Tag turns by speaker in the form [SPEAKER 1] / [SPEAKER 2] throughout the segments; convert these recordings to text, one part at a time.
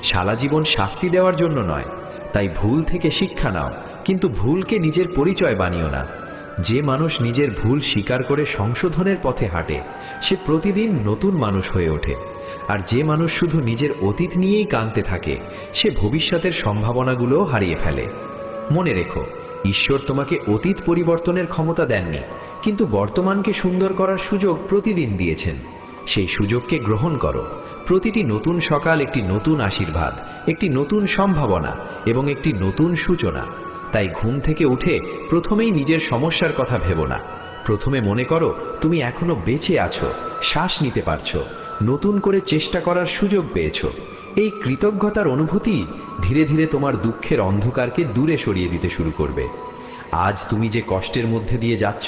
[SPEAKER 1] সারা জীবন শাস্তি দেওয়ার জন্য নয়। তাই ভুল থেকে শিক্ষা নাও, কিন্তু ভুলকে নিজের পরিচয় বানিও না। যে মানুষ নিজের ভুল স্বীকার করে সংশোধনের পথে হাঁটে, সে প্রতিদিন নতুন মানুষ হয়ে ওঠে। আর যে মানুষ শুধু নিজের অতীত নিয়েই কাঁদতে থাকে, সে ভবিষ্যতের সম্ভাবনাগুলোও হারিয়ে ফেলে। মনে রেখো, ঈশ্বর তোমাকে অতীত পরিবর্তনের ক্ষমতা দেননি, কিন্তু বর্তমানকে সুন্দর করার সুযোগ প্রতিদিন দিয়েছেন। সেই সুযোগকে গ্রহণ করো। প্রতিটি নতুন সকাল একটি নতুন আশীর্বাদ, একটি নতুন সম্ভাবনা এবং একটি নতুন সূচনা। তাই ঘুম থেকে উঠে প্রথমেই নিজের সমস্যার কথা ভেবো না। প্রথমে মনে করো তুমি এখনো বেঁচে আছো, শ্বাস নিতে পারছো, নতুন করে চেষ্টা করার সুযোগ পেয়েছো। এই কৃতজ্ঞতার অনুভূতি ধীরে ধীরে তোমার দুঃখের অন্ধকারকে দূরে সরিয়ে দিতে শুরু করবে। আজ তুমি যে কষ্টের মধ্যে দিয়ে যাচ্ছ,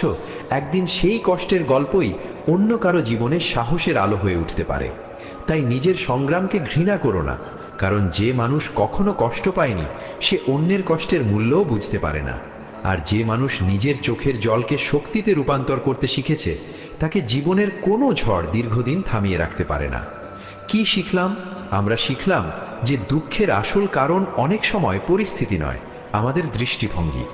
[SPEAKER 1] একদিন সেই কষ্টের গল্পই অন্য কারো জীবনে সাহসের আলো হয়ে উঠতে পারে। তাই নিজের সংগ্রামকে ঘৃণা করো না, কারণ যে মানুষ কখনো কষ্ট পায়নি, সে অন্যের কষ্টের মূল্যও বুঝতে পারে না। আর যে মানুষ নিজের চোখের জলকে শক্তিতে রূপান্তর করতে শিখেছে, তাকে জীবনের কোনো ঝড় দীর্ঘদিন থামিয়ে রাখতে পারে না। কি শিখলাম? আমরা শিখলাম যে দুঃখের আসল কারণ অনেক সময় পরিস্থিতি নয়, আমাদের দৃষ্টিভঙ্গি।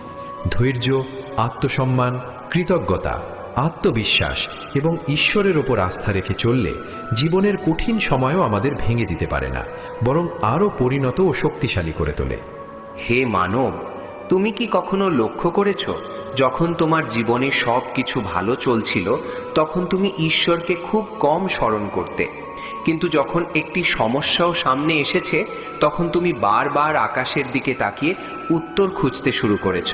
[SPEAKER 1] ধৈর্য, আত্মসম্মান, কৃতজ্ঞতা, আত্মবিশ্বাস এবং ঈশ্বরের ওপর আস্থা রেখে চললে জীবনের কঠিন সময়ও আমাদের ভেঙে দিতে পারে না, বরং আরও পরিণত ও শক্তিশালী করে তোলে।
[SPEAKER 2] হে মানব, তুমি কি কখনো লক্ষ্য করেছ, যখন তোমার জীবনে সব কিছু ভালো চলছিল, তখন তুমি ঈশ্বরকে খুব কম স্মরণ করতে, কিন্তু যখন একটি সমস্যাও সামনে এসেছে, তখন তুমি বারবার আকাশের দিকে তাকিয়ে উত্তর খুঁজতে শুরু করেছ?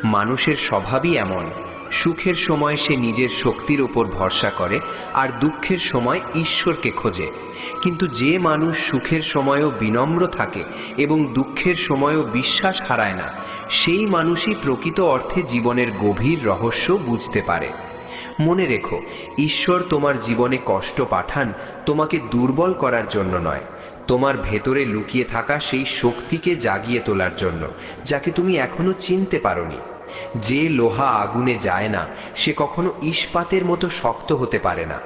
[SPEAKER 2] মানুষের স্বভাবই এমন। সুখের সময় সে নিজের শক্তির উপর ভরসা করে, আর দুঃখের সময় ঈশ্বরকে খোঁজে। কিন্তু যে মানুষ সুখের সময়ও বিনম্র থাকে এবং দুঃখের সময়ও বিশ্বাস হারায় না, সেই মানুষই প্রকৃত অর্থে জীবনের গভীর রহস্য বুঝতে পারে। মনে রেখো, ঈশ্বর তোমার জীবনে কষ্ট পাঠান তোমাকে দুর্বল করার জন্য নয়, তোমার ভেতরে লুকিয়ে থাকা সেই শক্তিকে জাগিয়ে তোলার জন্য, যাকে তুমি এখনো চিনতে পারোনি। যে লোহা আগুনে যায় না, সে কখনো ইস্পাতের মতো শক্ত হতে পারে না।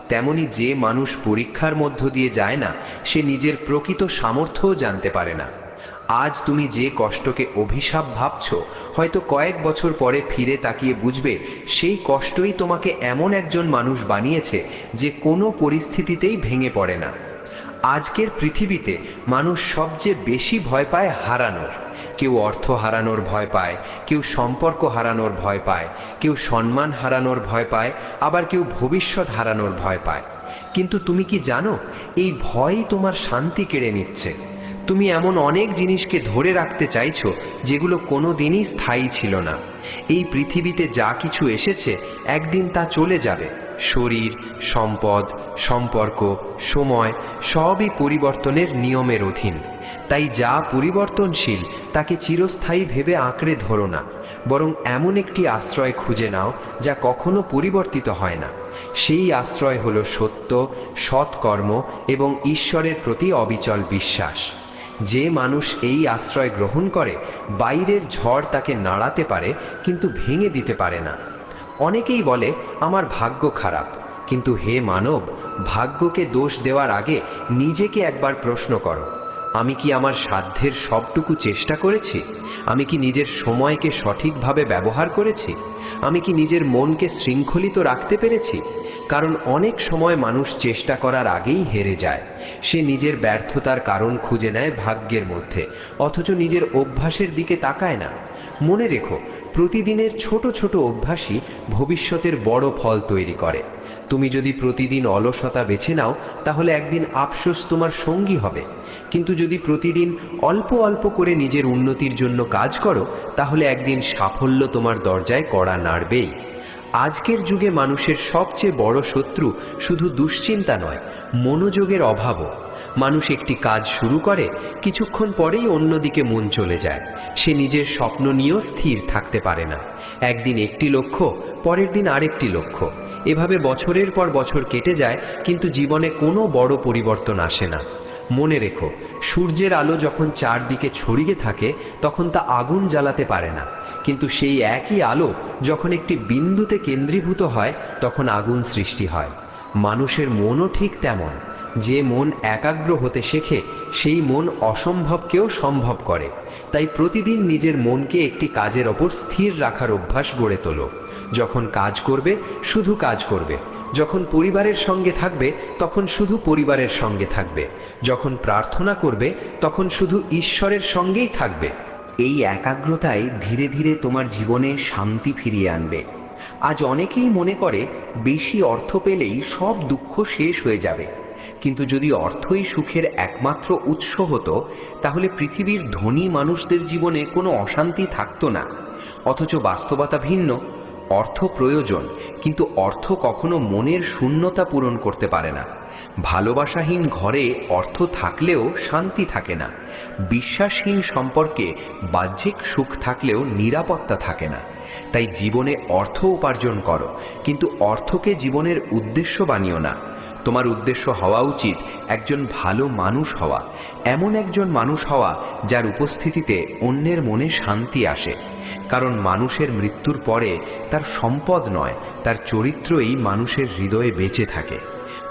[SPEAKER 2] তেমনি যে মানুষ পরীক্ষার মধ্য দিয়ে যায় না, সে নিজের প্রকৃত সামর্থ্যও জানতে পারে না। আজ তুমি যে কষ্টকে অভিশাপ ভাবছো, হয়তো কয়েক বছর পরে ফিরে তাকিয়ে বুঝবে সেই কষ্টই তোমাকে এমন একজন মানুষ বানিয়েছে যে কোনো পরিস্থিতিতেই ভেঙে পড়ে না। আজকের পৃথিবীতে মানুষ সবচেয়ে বেশি ভয় পায় হারানোর। কেউ অর্থ হারানোর ভয় পায়, কেউ সম্পর্ক হারানোর ভয় পায়, কেউ সম্মান হারানোর ভয় পায়, আবার কেউ ভবিষ্যৎ হারানোর ভয় পায়। কিন্তু তুমি কি জানো, এই ভয়ই তোমার শান্তি কেড়ে নিচ্ছে। তুমি এমন অনেক জিনিসকে ধরে রাখতে চাইছো যেগুলো কোনো দিনই স্থায়ী ছিল না। এই পৃথিবীতে যা কিছু এসেছে, একদিন তা চলে যাবে। শরীর, সম্পদ, সম্পর্ক, সময় সবই পরিবর্তনের নিয়মের অধীন। তাই যা পরিবর্তনশীল তাকে চিরস্থায়ী ভেবে আঁকড়ে ধরো না, বরং এমন একটি আশ্রয় খুঁজে নাও যা কখনো পরিবর্তিত হয় না। সেই আশ্রয় হলো সত্য, সৎকর্ম এবং ঈশ্বরের প্রতি অবিচল বিশ্বাস। যে মানুষ এই আশ্রয় গ্রহণ করে, বাইরের ঝড় তাকে নাড়াতে পারে কিন্তু ভেঙে দিতে পারে না। অনেকেই বলে আমার ভাগ্য খারাপ, কিন্তু হে মানব, ভাগ্যকে দোষ দেওয়ার আগে নিজেকে একবার প্রশ্ন করো, আমি কি আমার সাধ্যের সবটুকু চেষ্টা করেছি? আমি কি নিজের সময়কে সঠিকভাবে ব্যবহার করেছি? আমি কি নিজের মনকে শৃঙ্খলিত রাখতে পেরেছি? কারণ অনেক সময় মানুষ চেষ্টা করার আগেই হেরে যায়। সে নিজের ব্যর্থতার কারণ খুঁজে নেয় ভাগ্যের মধ্যে, অথচ নিজের অভ্যাসের দিকে তাকায় না। মনে রেখো, প্রতিদিনের ছোট ছোট অভ্যাসই ভবিষ্যতের বড় ফল তৈরি করে। তুমি যদি প্রতিদিন অলসতা বেছে নাও, তাহলে একদিন আফসোস তোমার সঙ্গী হবে। কিন্তু যদি প্রতিদিন অল্প অল্প করে নিজের উন্নতির জন্য কাজ করো, তাহলে একদিন সাফল্য তোমার দরজায় কড়া নাড়বেই। আজকের যুগে মানুষের সবচেয়ে বড় শত্রু শুধু দুশ্চিন্তা নয়, মনোযোগের অভাবও। মানুষ একটি কাজ শুরু করে, কিছুক্ষণ পরেই অন্যদিকে মন চলে যায়। সে নিজের স্বপ্ন নিয়েও স্থির থাকতে পারে না। একদিন একটি লক্ষ্য, পরের দিন আরেকটি লক্ষ্য, এভাবে বছরের পর বছর কেটে যায়, কিন্তু জীবনে কোনো বড় পরিবর্তন আসে না। মনে রেখো, সূর্যের আলো যখন চারদিকে ছড়িয়ে থাকে, তখন তা আগুন জ্বালাতে পারে না, কিন্তু সেই একই আলো যখন একটি বিন্দুতে কেন্দ্রীভূত হয়, তখন আগুন সৃষ্টি হয়। মানুষের মনও ঠিক তেমন। যে মন একাগ্র হতে শেখে সেই মন অসম্ভবকেও সম্ভব করে। তাই প্রতিদিন নিজের মনকে একটি কাজের ওপর স্থির রাখার অভ্যাস গড়ে তোলো। যখন কাজ করবে শুধু কাজ করবে, যখন পরিবারের সঙ্গে থাকবে তখন শুধু পরিবারের সঙ্গে থাকবে, যখন প্রার্থনা করবে তখন শুধু ঈশ্বরের সঙ্গেই থাকবে। এই একাগ্রতায় ধীরে ধীরে তোমার জীবনে শান্তি ফিরিয়ে আনবে। আজ অনেকেই মনে করে বেশি অর্থ পেলেই সব দুঃখ শেষ হয়ে যাবে, কিন্তু যদি অর্থই সুখের একমাত্র উৎস হতো তাহলে পৃথিবীর ধনী মানুষদের জীবনে কোনো অশান্তি থাকতো না। অথচ বাস্তবতা ভিন্ন। অর্থ প্রয়োজন, কিন্তু অর্থ কখনো মনের শূন্যতা পূরণ করতে পারে না। ভালোবাসাহীন ঘরে অর্থ থাকলেও শান্তি থাকে না। বিশ্বাসহীন সম্পর্কে বাহ্যিক সুখ থাকলেও নিরাপত্তা থাকে না। তাই জীবনে অর্থ উপার্জন করো, কিন্তু অর্থকে জীবনের উদ্দেশ্য বানিও না। তোমার উদ্দেশ্য হওয়া উচিত একজন ভালো মানুষ হওয়া, এমন একজন মানুষ হওয়া যার উপস্থিতিতে অন্যের মনে শান্তি আসে। কারণ মানুষের মৃত্যুর পরে তার সম্পদ নয়, তার চরিত্রই মানুষের হৃদয়ে বেঁচে থাকে।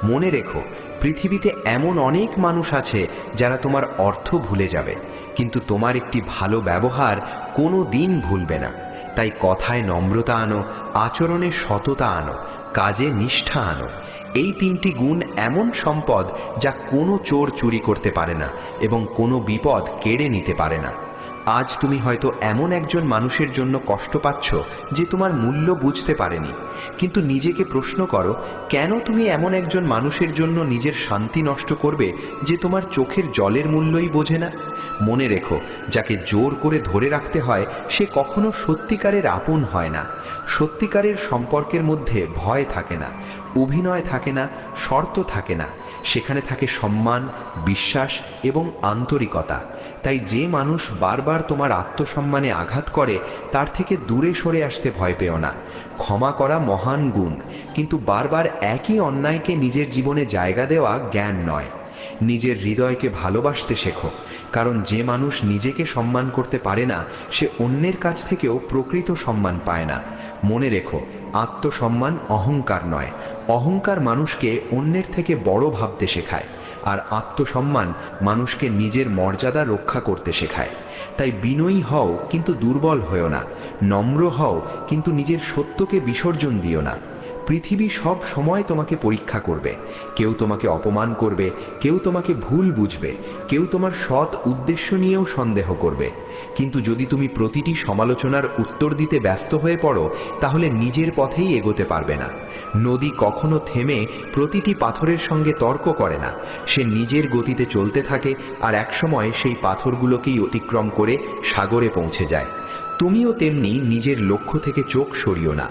[SPEAKER 2] মনে রেখো, পৃথিবীতে এমন অনেক মানুষ আছে যারা তোমার অর্থ ভুলে যাবে, কিন্তু তোমার একটি ভালো ব্যবহার কোনো দিন ভুলবে না। তাই কথায় নম্রতা আনো, আচরণে সততা আনো, কাজে নিষ্ঠা আনো। এই তিনটি গুণ এমন সম্পদ যা কোনো চোর চুরি করতে পারে না এবং কোনো বিপদ কেড়ে নিতে পারে না। আজ তুমি হয়তো এমন একজন মানুষের জন্য কষ্ট পাচ্ছ যে তোমার মূল্য বুঝতে পারেনি, কিন্তু নিজেকে প্রশ্ন করো, কেন তুমি এমন একজন মানুষের জন্য নিজের শান্তি নষ্ট করবে যে তোমার চোখের জলের মূল্যই বোঝে না? মনে রেখো, যাকে জোর করে ধরে রাখতে হয় সে কখনো সত্যিকারের আপন হয় না। সত্যিকারের সম্পর্কের মধ্যে ভয় থাকে না, অভিনয় থাকে না, শর্ত থাকে না। সেখানে থাকে সম্মান, বিশ্বাস এবং আন্তরিকতা। তাই যে মানুষ বারবার তোমার আত্মসম্মানে আঘাত করে তার থেকে দূরে সরে আসতে ভয় পেও না। ক্ষমা করা মহান গুণ, কিন্তু বারবার একই অন্যায়কে নিজের জীবনে জায়গা দেওয়া জ্ঞান নয়। নিজের হৃদয়কে ভালোবাসতে শেখো, কারণ যে মানুষ নিজেকে সম্মান করতে পারে না সে অন্যের কাছ থেকেও প্রকৃত সম্মান পায় না। মনে রেখো, আত্মসম্মান অহংকার নয়। অহংকার মানুষকে অন্যের থেকে বড় ভাবতে শেখায়, আর আত্মসম্মান মানুষকে নিজের মর্যাদা রক্ষা করতে শেখায়। তাই বিনয়ী হও কিন্তু দুর্বল হও না, নম্র হও কিন্তু নিজের সত্যকে বিসর্জন দিও না। পৃথিবী সব সময় তোমাকে পরীক্ষা করবে। কেউ তোমাকে অপমান করবে, কেউ তোমাকে ভুল বুঝবে, কেউ তোমার সৎ উদ্দেশ্য নিয়েও সন্দেহ করবে। কিন্তু যদি তুমি প্রতিটি সমালোচনার উত্তর দিতে ব্যস্ত হয়ে পড়ো তাহলে নিজের পথেই এগোতে পারবে না। নদী কখনো থেমে প্রতিটি পাথরের সঙ্গে তর্ক করে না, সে নিজের গতিতে চলতে থাকে আর একসময় সেই পাথরগুলোকেই অতিক্রম করে সাগরে পৌঁছে যায়। তুমিও তেমনি নিজের লক্ষ্য থেকে চোখ সরিও না।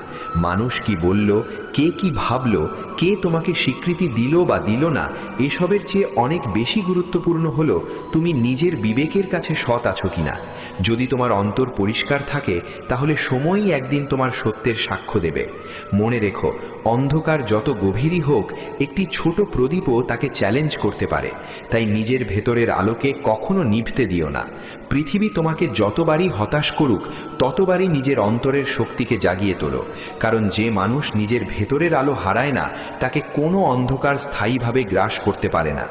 [SPEAKER 2] মানুষ কি বলল, কে কি ভাবল, কে তোমাকে স্বীকৃতি দিল বা দিল না, এসবের চেয়ে অনেক বেশি গুরুত্বপূর্ণ হলো তুমি নিজের বিবেকের কাছে সৎ আছো কিনা। যদি তোমার অন্তর পরিষ্কার থাকে তাহলে সময়ই একদিন তোমার সত্যের সাক্ষ্য দেবে। মনে রেখো, অন্ধকার যত গভীরই হোক একটি ছোট প্রদীপও তাকে চ্যালেঞ্জ করতে পারে। তাই নিজের ভেতরের আলোকে কখনো নিভতে দিও না। পৃথিবী তোমাকে যতবারই হতাশ করুক ততবারই নিজের অন্তরের শক্তিকে জাগিয়ে তোলো, কারণ যে মানুষ নিজের ভেতরের আলো হারায় না তাকে কোনো অন্ধকার স্থায়ীভাবে গ্রাস করতে পারে না।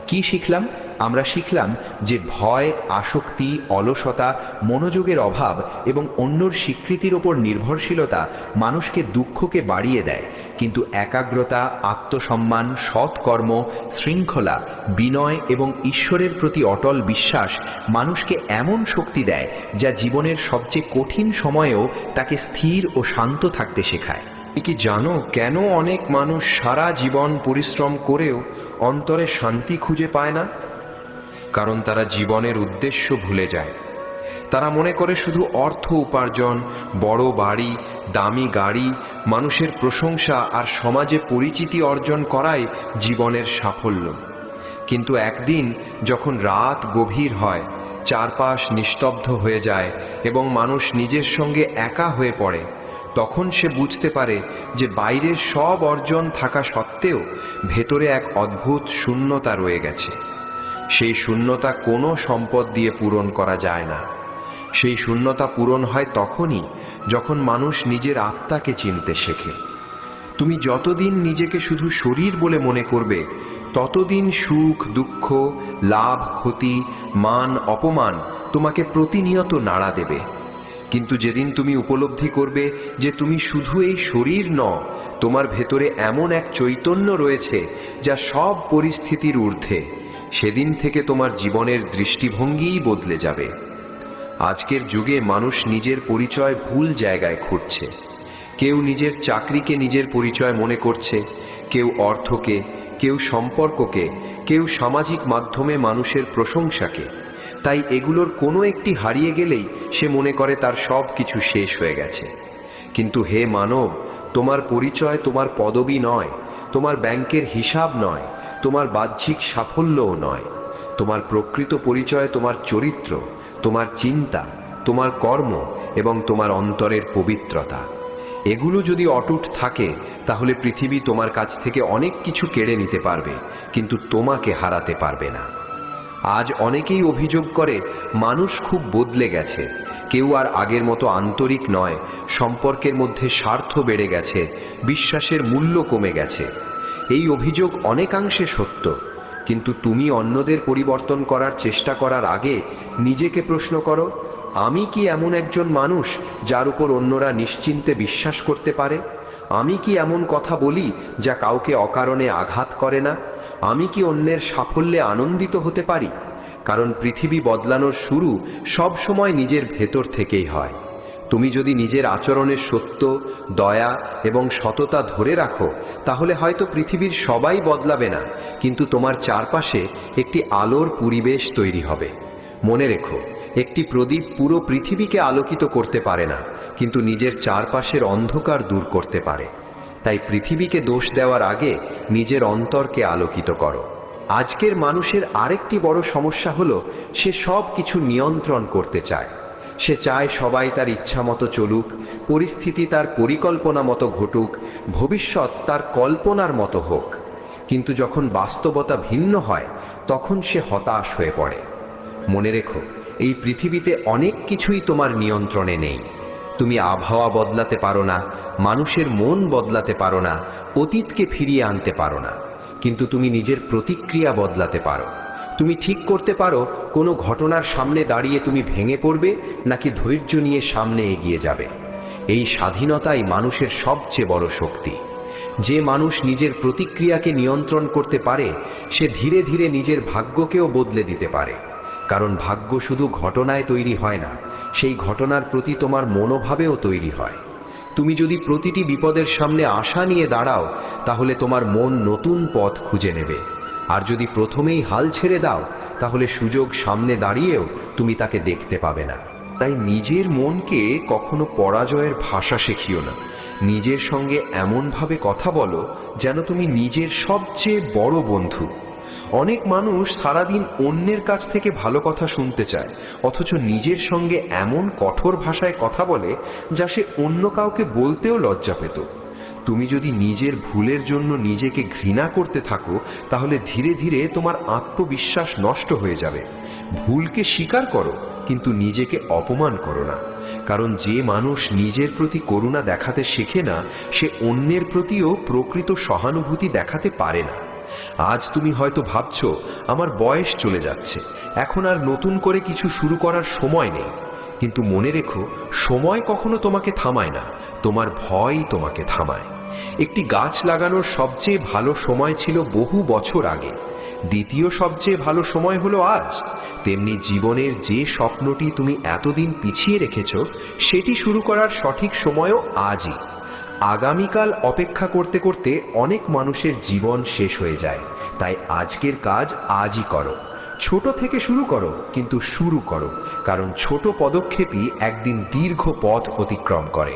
[SPEAKER 2] কি শিখলাম? আমরা শিখলাম যে ভয়, আসক্তি, অলসতা, মনোযোগের অভাব এবং অন্যর স্বীকৃতির ওপর নির্ভরশীলতা মানুষকে দুঃখকে বাড়িয়ে দেয়, কিন্তু একাগ্রতা, আত্মসম্মান, সৎকর্ম, শৃঙ্খলা, বিনয় এবং ঈশ্বরের প্রতি অটল বিশ্বাস মানুষকে এমন শক্তি দেয় যা জীবনের সবচেয়ে কঠিন সময়েও তাকে স্থির ও শান্ত থাকতে শেখায়।
[SPEAKER 3] তুমি কি জানো কেন অনেক মানুষ সারা জীবন পরিশ্রম করেও অন্তরে শান্তি খুঁজে পায় না? কারণ তারা জীবনের উদ্দেশ্য ভুলে যায়। তারা মনে করে শুধু অর্থ উপার্জন, বড় বাড়ি, দামি গাড়ি, মানুষের প্রশংসা আর সমাজে পরিচিতি অর্জন করাই জীবনের সাফল্য। কিন্তু একদিন যখন রাত গভীর হয়, চারপাশ নিস্তব্ধ হয়ে যায় এবং মানুষ নিজের সঙ্গে একা হয়ে পড়ে, তখন সে বুঝতে পারে যে বাইরের সব অর্জন থাকা সত্ত্বেও ভেতরে এক অদ্ভুত শূন্যতা রয়ে গেছে। সেই শূন্যতা কোনো সম্পদ দিয়ে পূরণ করা যায় না। সেই শূন্যতা পূরণ হয় তখনই যখন মানুষ নিজের আত্মাকে চিনতে শেখে। তুমি যতদিন নিজেকে শুধু শরীর বলে মনে করবে ততদিন সুখ দুঃখ, লাভ ক্ষতি, মান অপমান তোমাকে প্রতিনিয়ত নাড়া দেবে। কিন্তু যেদিন তুমি উপলব্ধি করবে যে তুমি শুধু এই শরীর নও, তোমার ভেতরে এমন এক চৈতন্য রয়েছে যা সব পরিস্থিতির ঊর্ধ্বে, সেদিন থেকে তোমার জীবনের দৃষ্টিভঙ্গিই বদলে যাবে। আজকের যুগে মানুষ নিজের পরিচয় ভুল জায়গায় খুঁজছে। কেউ নিজের চাকরিকে নিজের পরিচয় মনে করছে, কেউ অর্থকে, কেউ সম্পর্ককে, কেউ সামাজিক মাধ্যমে মানুষের প্রশংসাকে। তাই এগুলোর কোনো একটি হারিয়ে গেলেই সে মনে করে তার সব কিছু শেষ হয়ে গেছে। কিন্তু হে মানব, তোমার পরিচয় তোমার পদবি নয়, তোমার ব্যাংকের হিসাব নয়, তোমার বাহ্যিক সাফল্যও নয়। তোমার প্রকৃত পরিচয় তোমার চরিত্র, তোমার চিন্তা, তোমার কর্ম এবং তোমার অন্তরের পবিত্রতা। এগুলো যদি অটুট থাকে তাহলে পৃথিবী তোমার কাছ থেকে অনেক কিছু কেড়ে নিতে পারবে, কিন্তু তোমাকে হারাতে পারবে না। আজ অনেকেই অভিযোগ করে মানুষ খুব বদলে গেছে, কেউ আর আগের মতো আন্তরিক নয়, সম্পর্কের মধ্যে স্বার্থ বেড়ে গেছে, বিশ্বাসের মূল্য কমে গেছে। এই অভিযোগ অনেকাংশে সত্য, কিন্তু তুমি অন্যদের পরিবর্তন করার চেষ্টা করার আগে নিজেকে প্রশ্ন করো, আমি কি এমন একজন মানুষ যার উপর অন্যরা নিশ্চিন্তে বিশ্বাস করতে পারে? আমি কি এমন কথা বলি যা কাউকে অকারণে আঘাত করে না? আমি কি অন্যের সাফল্যে আনন্দিত হতে পারি? কারণ পৃথিবী বদলানোর শুরু সব সময় নিজের ভেতর থেকেই হয়। তুমি যদি নিজের আচরণের সত্য, দয়া এবং সততা ধরে রাখো, তাহলে হয়তো পৃথিবীর সবাই বদলাবে না, কিন্তু তোমার চারপাশে একটি আলোর পরিবেশ তৈরি হবে। মনে রেখো, একটি প্রদীপ পুরো পৃথিবীকে আলোকিত করতে পারে না, কিন্তু নিজের চারপাশের অন্ধকার দূর করতে পারে। তাই পৃথিবীকে দোষ দেওয়ার আগে নিজের অন্তরকে আলোকিত করো। আজকের মানুষের আরেকটি বড় সমস্যা হলো, সে সব কিছু নিয়ন্ত্রণ করতে চায়। সে চায় সবাই তার ইচ্ছা মতো চলুক, পরিস্থিতি তার পরিকল্পনা মতো ঘটুক, ভবিষ্যৎ তার কল্পনার মতো হোক। কিন্তু যখন বাস্তবতা ভিন্ন হয়, তখন সে হতাশ হয়ে পড়ে। মনে রেখো, এই পৃথিবীতে অনেক কিছুই তোমার নিয়ন্ত্রণে নেই। তুমি আবহাওয়া বদলাতে পারো না, মানুষের মন বদলাতে পারো না, অতীতকে ফিরিয়ে আনতে পারো না, কিন্তু তুমি নিজের প্রতিক্রিয়া বদলাতে পারো। তুমি ঠিক করতে পারো কোনো ঘটনার সামনে দাঁড়িয়ে তুমি ভেঙে পড়বে নাকি ধৈর্য নিয়ে সামনে এগিয়ে যাবে। এই স্বাধীনতাই মানুষের সবচেয়ে বড় শক্তি। যে মানুষ নিজের প্রতিক্রিয়াকে নিয়ন্ত্রণ করতে পারে, সে ধীরে ধীরে নিজের ভাগ্যকেও বদলে দিতে পারে। কারণ ভাগ্য শুধু ঘটনায় তৈরি হয় না, সেই ঘটনার প্রতি তোমার মনোভাবেও তৈরি হয়। তুমি যদি প্রতিটি বিপদের সামনে আশা নিয়ে দাঁড়াও, তাহলে তোমার মন নতুন পথ খুঁজে নেবে। আর যদি প্রথমেই হাল ছেড়ে দাও, তাহলে সুযোগ সামনে দাঁড়িয়েও তুমি তাকে দেখতে পাবে না।
[SPEAKER 4] তাই নিজের মনকে কখনো পরাজয়ের ভাষা শেখিও না। নিজের সঙ্গে এমনভাবে কথা বলো যেন তুমি নিজের সবচেয়ে বড় বন্ধু। অনেক মানুষ সারাদিন অন্যের কাছ থেকে ভালো কথা শুনতে চায়, অথচ নিজের সঙ্গে এমন কঠোর ভাষায় কথা বলে যা সে অন্য কাউকে বলতেও লজ্জা পেত। তুমি যদি নিজের ভুলের জন্য নিজেকে ঘৃণা করতে থাকো, তাহলে ধীরে ধীরে তোমার আত্মবিশ্বাস নষ্ট হয়ে যাবে। ভুলকে স্বীকার করো, কিন্তু নিজেকে অপমান করো না। কারণ যে মানুষ নিজের প্রতি করুণা দেখাতে শেখে না, সে অন্যের প্রতিও প্রকৃত সহানুভূতি দেখাতে পারে না। আজ তুমি হয়তো ভাবছো, আমার বয়স চলে যাচ্ছে, এখন আর নতুন করে কিছু শুরু করার সময় নেই। কিন্তু মনে রেখো, সময় কখনো তোমাকে থামায় না, তোমার ভয় তোমাকে থামায়। একটি গাছ লাগানোর সবচেয়ে ভালো সময় ছিল বহু বছর আগে, দ্বিতীয় সবচেয়ে ভালো সময় হলো আজ। তেমনি জীবনের যে স্বপ্নটি তুমি এতদিন পিছিয়ে রেখেছ, সেটি শুরু করার সঠিক সময়ও আজই। আগামীকাল অপেক্ষা করতে করতে অনেক মানুষের জীবন শেষ হয়ে যায়। তাই আজকের কাজ আজই করো। ছোট থেকে শুরু করো, কিন্তু শুরু করো, কারণ ছোট পদক্ষেপই একদিন দীর্ঘ পথ অতিক্রম করে।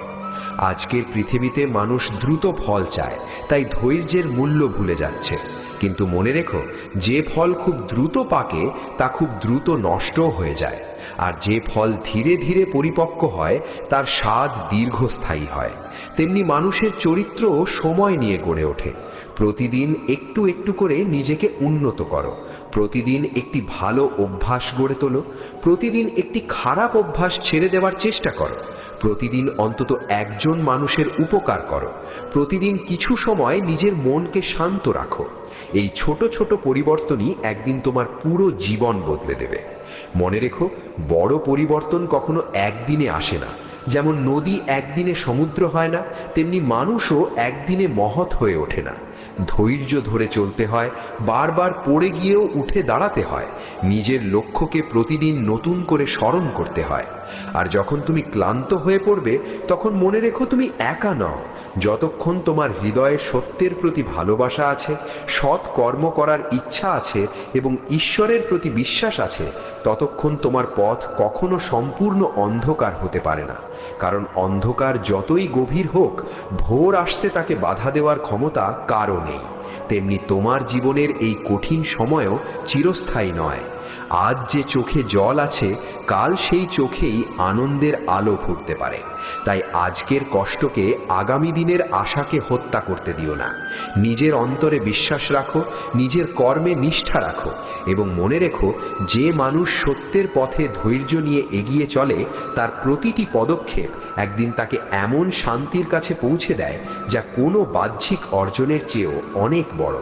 [SPEAKER 4] আজকের পৃথিবীতে মানুষ দ্রুত ফল চায়, তাই ধৈর্যের মূল্য ভুলে যাচ্ছে। কিন্তু মনে রেখো, যে ফল খুব দ্রুত পাকে তা খুব দ্রুত নষ্টও হয়ে যায়, আর যে ফল ধীরে ধীরে পরিপক্ক হয় তার স্বাদ দীর্ঘস্থায়ী হয়। তেমনি মানুষের চরিত্র সময় নিয়ে গড়ে ওঠে। প্রতিদিন একটু একটু করে নিজেকে উন্নত করো, প্রতিদিন একটি ভালো অভ্যাস গড়ে তোলো, প্রতিদিন একটি খারাপ অভ্যাস ছেড়ে দেওয়ার চেষ্টা করো, প্রতিদিন অন্তত একজন মানুষের উপকার করো, প্রতিদিন কিছু সময় নিজের মনকে শান্ত রাখো। এই ছোট ছোট পরিবর্তনই একদিন তোমার পুরো জীবন বদলে দেবে। মনে রেখো, বড় পরিবর্তন কখনো একদিনে আসে না। যেমন নদী একদিনে সমুদ্র হয় না, তেমনি মানুষও একদিনে মহৎ হয়ে ওঠে না। ধৈর্য ধরে চলতে হয়, বারবার পড়ে গিয়েও উঠে দাঁড়াতে হয়, নিজের লক্ষ্যকে প্রতিদিন নতুন করে স্মরণ করতে হয়। আর যখন তুমি ক্লান্ত হয়ে পড়বে, তখন মনে রেখো তুমি একা নও। যতক্ষণ তোমার হৃদয়ে সত্যের প্রতি ভালোবাসা আছে, সৎ কর্ম করার ইচ্ছা আছে এবং ঈশ্বরের প্রতি বিশ্বাস আছে, ততক্ষণ তোমার পথ কখনো সম্পূর্ণ অন্ধকার হতে পারে না। কারণ অন্ধকার যতই গভীর হোক, ভোর আসতে তাকে বাধা দেওয়ার ক্ষমতা কারও নেই। তেমনি তোমার জীবনের এই কঠিন সময়ও চিরস্থায়ী নয়। আজ যে চোখে জল আছে, কাল সেই চোখেই আনন্দের আলো ফুটতে পারে। তাই আজকের কষ্টকে আগামী দিনের আশাকে হত্যা করতে দিও না। নিজের অন্তরে বিশ্বাস রাখো, নিজের কর্মে নিষ্ঠা রাখো এবং মনে রেখো, যে মানুষ সত্যের পথে ধৈর্য নিয়ে এগিয়ে চলে, তার প্রতিটি পদক্ষেপ একদিন তাকে এমন শান্তির কাছে পৌঁছে দেয় যা কোনো বাহ্যিক অর্জনের চেয়েও অনেক বড়।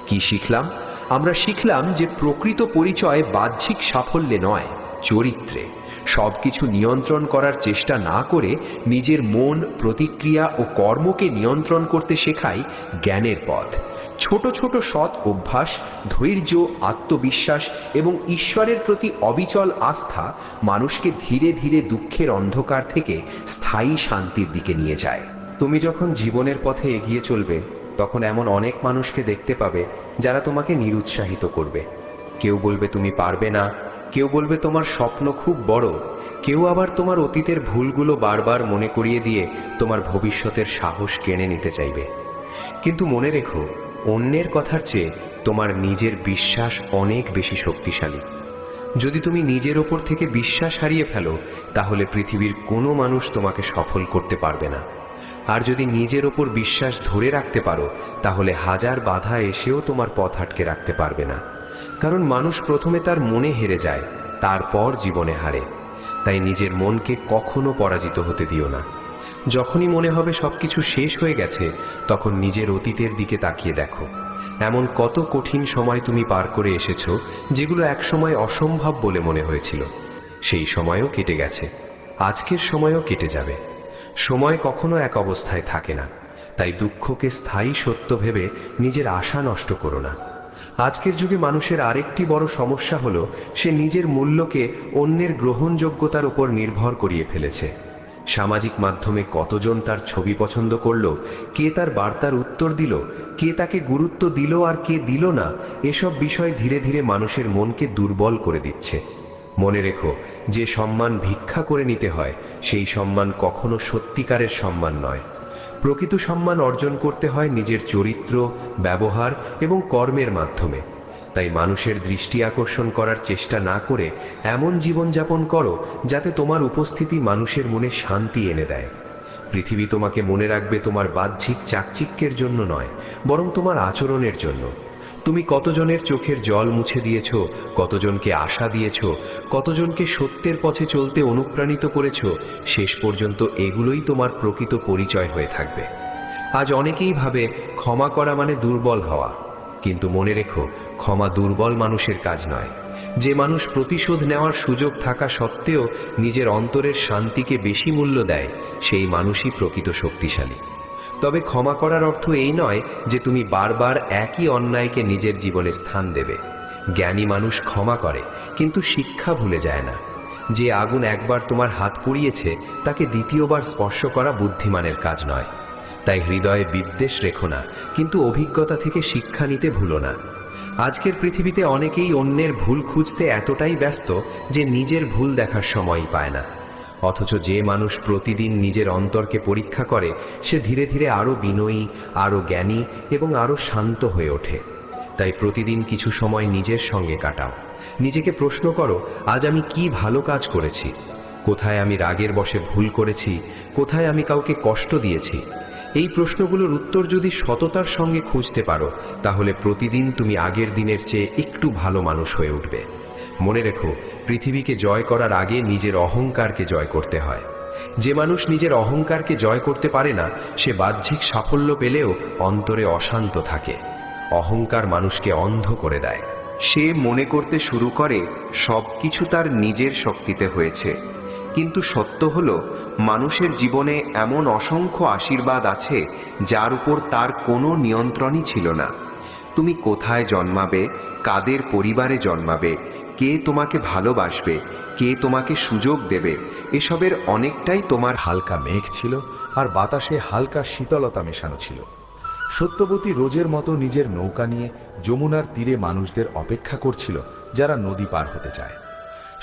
[SPEAKER 4] কি শিখলাম? আমরা শিখলাম যে প্রকৃত পরিচয় বাহ্যিক সাফল্যে নয়, চরিত্রে। সবকিছু নিয়ন্ত্রণ করার চেষ্টা না করে নিজের মন, প্রতিক্রিয়া ও কর্মকে নিয়ন্ত্রণ করতে শেখাই জ্ঞানের পথ। ছোট ছোট সৎ অভ্যাস, ধৈর্য, আত্মবিশ্বাস এবং ঈশ্বরের প্রতি অবিচল আস্থা মানুষকে ধীরে ধীরে দুঃখের অন্ধকার থেকে স্থায়ী শান্তির দিকে নিয়ে যায়।
[SPEAKER 2] তুমি যখন জীবনের পথে এগিয়ে চলবে, তখন এমন অনেক মানুষকে দেখতে পাবে যারা তোমাকে নিরুৎসাহিত করবে। কেউ বলবে তুমি পারবে না, কেউ বলবে তোমার স্বপ্ন খুব বড়, কেউ আবার তোমার অতীতের ভুলগুলো বারবার মনে করিয়ে দিয়ে তোমার ভবিষ্যতের সাহস কেড়ে নিতে চাইবে। কিন্তু মনে রেখো, অন্যের কথার চেয়ে তোমার নিজের বিশ্বাস অনেক বেশি শক্তিশালী। যদি তুমি নিজের ওপর থেকে বিশ্বাস হারিয়ে ফেলো, তাহলে পৃথিবীর কোনো মানুষ তোমাকে সফল করতে পারবে না। আর যদি নিজের ওপর বিশ্বাস ধরে রাখতে পারো, তাহলে হাজার বাধা এসেও তোমার পথ আটকে রাখতে পারবে না। কারণ মানুষ প্রথমে তার মনে হেরে যায়, তারপর জীবনে হারে। তাই নিজের মনকে কখনো পরাজিত হতে দিও না। যখনই মনে হবে সবকিছু শেষ হয়ে গেছে, তখন নিজের অতীতের দিকে তাকিয়ে দেখো। এমন কত কঠিন সময় তুমি পার করে এসেছো, যেগুলো একসময় অসম্ভব বলে মনে হয়েছিল। সেই সময়ও কেটে গেছে, আজকের সময়ও কেটে যাবে। সময় কখনো এক অবস্থায় থাকে না, তাই দুঃখকে স্থায়ী সত্য ভেবে নিজের আশা নষ্ট করো না। আজকের যুগে মানুষের আরেকটি বড় সমস্যা হলো, সে নিজের মূল্যকে অন্যের গ্রহণযোগ্যতার উপর নির্ভর করিয়ে ফেলেছে। সামাজিক মাধ্যমে কতজন তার ছবি পছন্দ করলো, কে তার বার্তার উত্তর দিল, কে তাকে গুরুত্ব দিল আর কে দিল না, এসব বিষয় ধীরে ধীরে মানুষের মনকে দুর্বল করে দিচ্ছে। মনে রেখো, যে সম্মান ভিক্ষা করে নিতে হয়, সেই সম্মান কখনো সত্যিকারের সম্মান নয়। প্রকৃত সম্মান অর্জন করতে হয় নিজের চরিত্র, ব্যবহার এবং কর্মের মাধ্যমে। তাই মানুষের দৃষ্টি আকর্ষণ করার চেষ্টা না করে এমন জীবনযাপন করো যাতে তোমার উপস্থিতি মানুষের মনে শান্তি এনে দেয়। পৃথিবী তোমাকে মনে রাখবে তোমার বাহ্যিক চাকচিক্যের জন্য নয়, বরং তোমার আচরণের জন্য। তুমি কতজনের চোখের জল মুছে দিয়েছ, কতজনকে আশা দিয়েছ, কতজনকে সত্যের পথে চলতে অনুপ্রাণিত করেছ, শেষ পর্যন্ত এগুলোই তোমার প্রকৃত পরিচয় হয়ে থাকবে। আজ অনেকেই ভাবে ক্ষমা করা মানে দুর্বল হওয়া, কিন্তু মনে রেখো, ক্ষমা দুর্বল মানুষের কাজ নয়। যে মানুষ প্রতিশোধ নেওয়ার সুযোগ থাকা সত্ত্বেও নিজের অন্তরের শান্তিকে বেশি মূল্য দেয়, সেই মানুষই প্রকৃত শক্তিশালী। তবে ক্ষমা করার অর্থ এই নয় যে তুমি বারবার একই অন্যায়কে নিজের জীবনে স্থান দেবে। জ্ঞানী মানুষ ক্ষমা করে, কিন্তু শিক্ষা ভুলে যায় না। যে আগুন একবার তোমার হাত পুড়িয়েছে, তাকে দ্বিতীয়বার স্পর্শ করা বুদ্ধিমানের কাজ নয়। তাই হৃদয়ে বিদ্বেষ রেখো না, কিন্তু অভিজ্ঞতা থেকে শিক্ষা নিতে ভুলো না। আজকের পৃথিবীতে অনেকেই অন্যের ভুল খুঁজতে এতটাই ব্যস্ত যে নিজের ভুল দেখার সময়ই পায় না। অথচ যে মানুষ প্রতিদিন নিজের অন্তরকে পরীক্ষা করে, সে ধীরে ধীরে আরও বিনয়ী, আরও জ্ঞানী এবং আরও শান্ত হয়ে ওঠে। তাই প্রতিদিন কিছু সময় নিজের সঙ্গে কাটাও। নিজেকে প্রশ্ন করো, আজ আমি কি ভালো কাজ করেছি, কোথায় আমি রাগের বশে ভুল করেছি, কোথায় আমি কাউকে কষ্ট দিয়েছি। এই প্রশ্নগুলোর উত্তর যদি সততার সঙ্গে খুঁজতে পারো, তাহলে প্রতিদিন তুমি আগের দিনের চেয়ে একটু ভালো মানুষ হয়ে উঠবে। মনে রেখো, পৃথিবীকে জয় করার আগে নিজের অহংকারকে জয় করতে হয়।
[SPEAKER 1] যে মানুষ নিজের অহংকারকে জয় করতে পারে না, সে বাহ্যিক সাফল্য পেলেও অন্তরে অশান্ত থাকে। অহংকার মানুষকে অন্ধ করে দেয়।
[SPEAKER 2] সে মনে করতে শুরু করে সব কিছু তার নিজের শক্তিতে হয়েছে, কিন্তু সত্য হলো মানুষের জীবনে এমন অসংখ্য আশীর্বাদ আছে যার উপর তার কোনো নিয়ন্ত্রণই ছিল না। তুমি কোথায় জন্মাবে, কাদের পরিবারে জন্মাবে, কে তোমাকে ভালোবাসবে, কে তোমাকে সুযোগ দেবে, এসবের অনেকটাই তোমার।
[SPEAKER 5] হালকা মেঘ ছিল আর বাতাসে হালকা শীতলতা মেশানো ছিল। সত্যবতী রোজের মতো নিজের নৌকা নিয়ে যমুনার তীরে মানুষদের অপেক্ষা করছিল যারা নদী পার হতে চায়।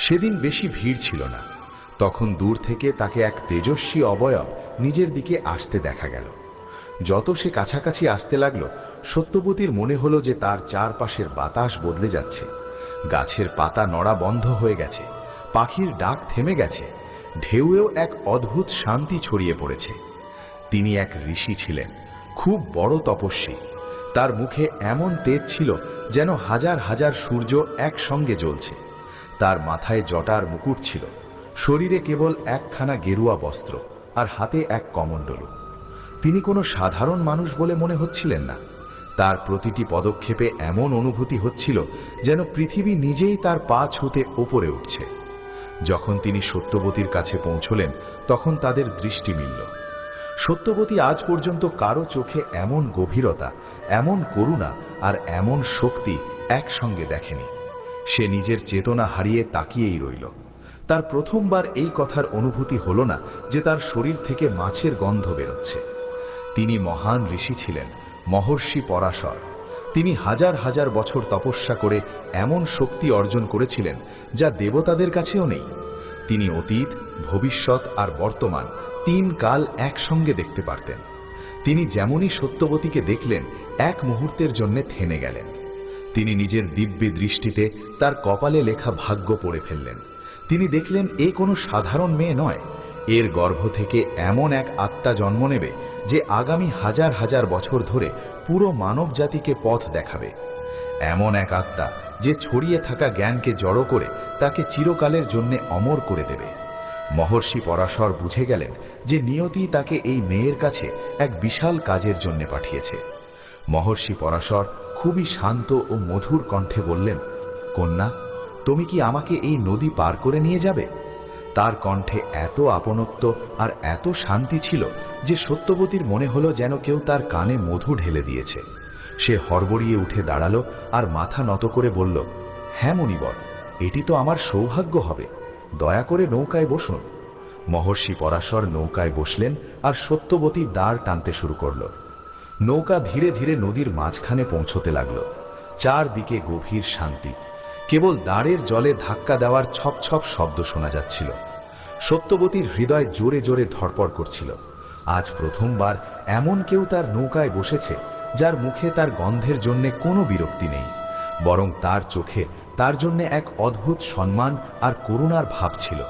[SPEAKER 5] সেদিন বেশি ভিড় ছিল না। তখন দূর থেকে তাকে এক তেজস্বী অবয়ব নিজের দিকে আসতে দেখা গেল। যত সে কাছাকাছি আসতে লাগলো, সত্যবতীর মনে হলো যে তার চারপাশের বাতাস বদলে যাচ্ছে। গাছের পাতা নড়া বন্ধ হয়ে গেছে, পাখির ডাক থেমে গেছে, ঢেউয়েও এক অদ্ভুত শান্তি ছড়িয়ে পড়েছে। তিনি এক ঋষি ছিলেন, খুব বড় তপস্বী। তার মুখে এমন তেজ ছিল যেন হাজার হাজার সূর্য একসঙ্গে জ্বলছে। তার মাথায় জটার মুকুট ছিল, শরীরে কেবল একখানা গেরুয়া বস্ত্র আর হাতে এক কমণ্ডলু। তিনি কোনো সাধারণ মানুষ বলে মনে হচ্ছিলেন না। তার প্রতিটি পদক্ষেপে এমন অনুভূতি হচ্ছিল যেন পৃথিবী নিজেই তার পা ছুঁতে ওপরে উঠছে। যখন তিনি সত্যবতীর কাছে পৌঁছলেন, তখন তাদের দৃষ্টি মিলল। সত্যবতী আজ পর্যন্ত কারো চোখে এমন গভীরতা, এমন করুণা আর এমন শক্তি একসঙ্গে দেখেনি। সে নিজের চেতনা হারিয়ে তাকিয়েই রইল। তার প্রথমবার এই কথার অনুভূতি হল না যে তার শরীর থেকে মাছের গন্ধ বেরোচ্ছে। তিনি মহান ঋষি ছিলেন, মহর্ষি পরাশর। তিনি হাজার হাজার বছর তপস্যা করে এমন শক্তি অর্জন করেছিলেন যা দেবতাদের কাছেও নেই। তিনি অতীত, ভবিষ্যৎ আর বর্তমান তিন কাল একসঙ্গে দেখতে পারতেন। তিনি যেমনই সত্যবতীকে দেখলেন, এক মুহূর্তের জন্য থেমে গেলেন। তিনি নিজের দিব্য দৃষ্টিতে তার কপালে লেখা ভাগ্য পড়ে ফেললেন। তিনি দেখলেন এ কোনো সাধারণ মেয়ে নয়, এর গর্ভ থেকে এমন এক আত্মা জন্ম নেবে যে আগামী হাজার হাজার বছর ধরে পুরো মানব জাতিকে পথ দেখাবে। এমন এক আত্মা যে ছড়িয়ে থাকা জ্ঞানকে জড়ো করে তাকে চিরকালের জন্যে অমর করে দেবে। মহর্ষি পরাশর বুঝে গেলেন যে নিয়তি তাকে এই মেয়ের কাছে এক বিশাল কাজের জন্য পাঠিয়েছে। মহর্ষি পরাশর খুবই শান্ত ও মধুর কণ্ঠে বললেন, কন্যা, তুমি কি আমাকে এই নদী পার করে নিয়ে যাবে? তার কণ্ঠে এত আপনত্ব আর এত শান্তি ছিল যে সত্যবতীর মনে হলো যেন কেউ তার কানে মধু ঢেলে দিয়েছে। সে হড়বড়িয়ে উঠে দাঁড়ালো আর মাথা নত করে বলল, হ্যাঁ মুনিবর, এটি তো আমার সৌভাগ্য হবে। দয়া করে নৌকায় বসুন। মহর্ষি পরাশর নৌকায় বসলেন আর সত্যবতী দাঁড় টানতে শুরু করল। নৌকা ধীরে ধীরে নদীর মাঝখানে পৌঁছতে লাগল। চারদিকে গভীর শান্তি, কেবল দাঁড়ের জলে ধাক্কা দেওয়ার ছপ ছপ শব্দ শোনা যাচ্ছিল। সত্যবতীর হৃদয় জোরে জোরে ধড়পড় করছিল। আজ প্রথমবার এমন কেউ তার নৌকায় বসেছে যার মুখে তার গন্ধের জন্যে কোনো বিরক্তি নেই, বরং তার চোখে তার জন্য এক অদ্ভুত সম্মান আর করুণার ভাব ছিল।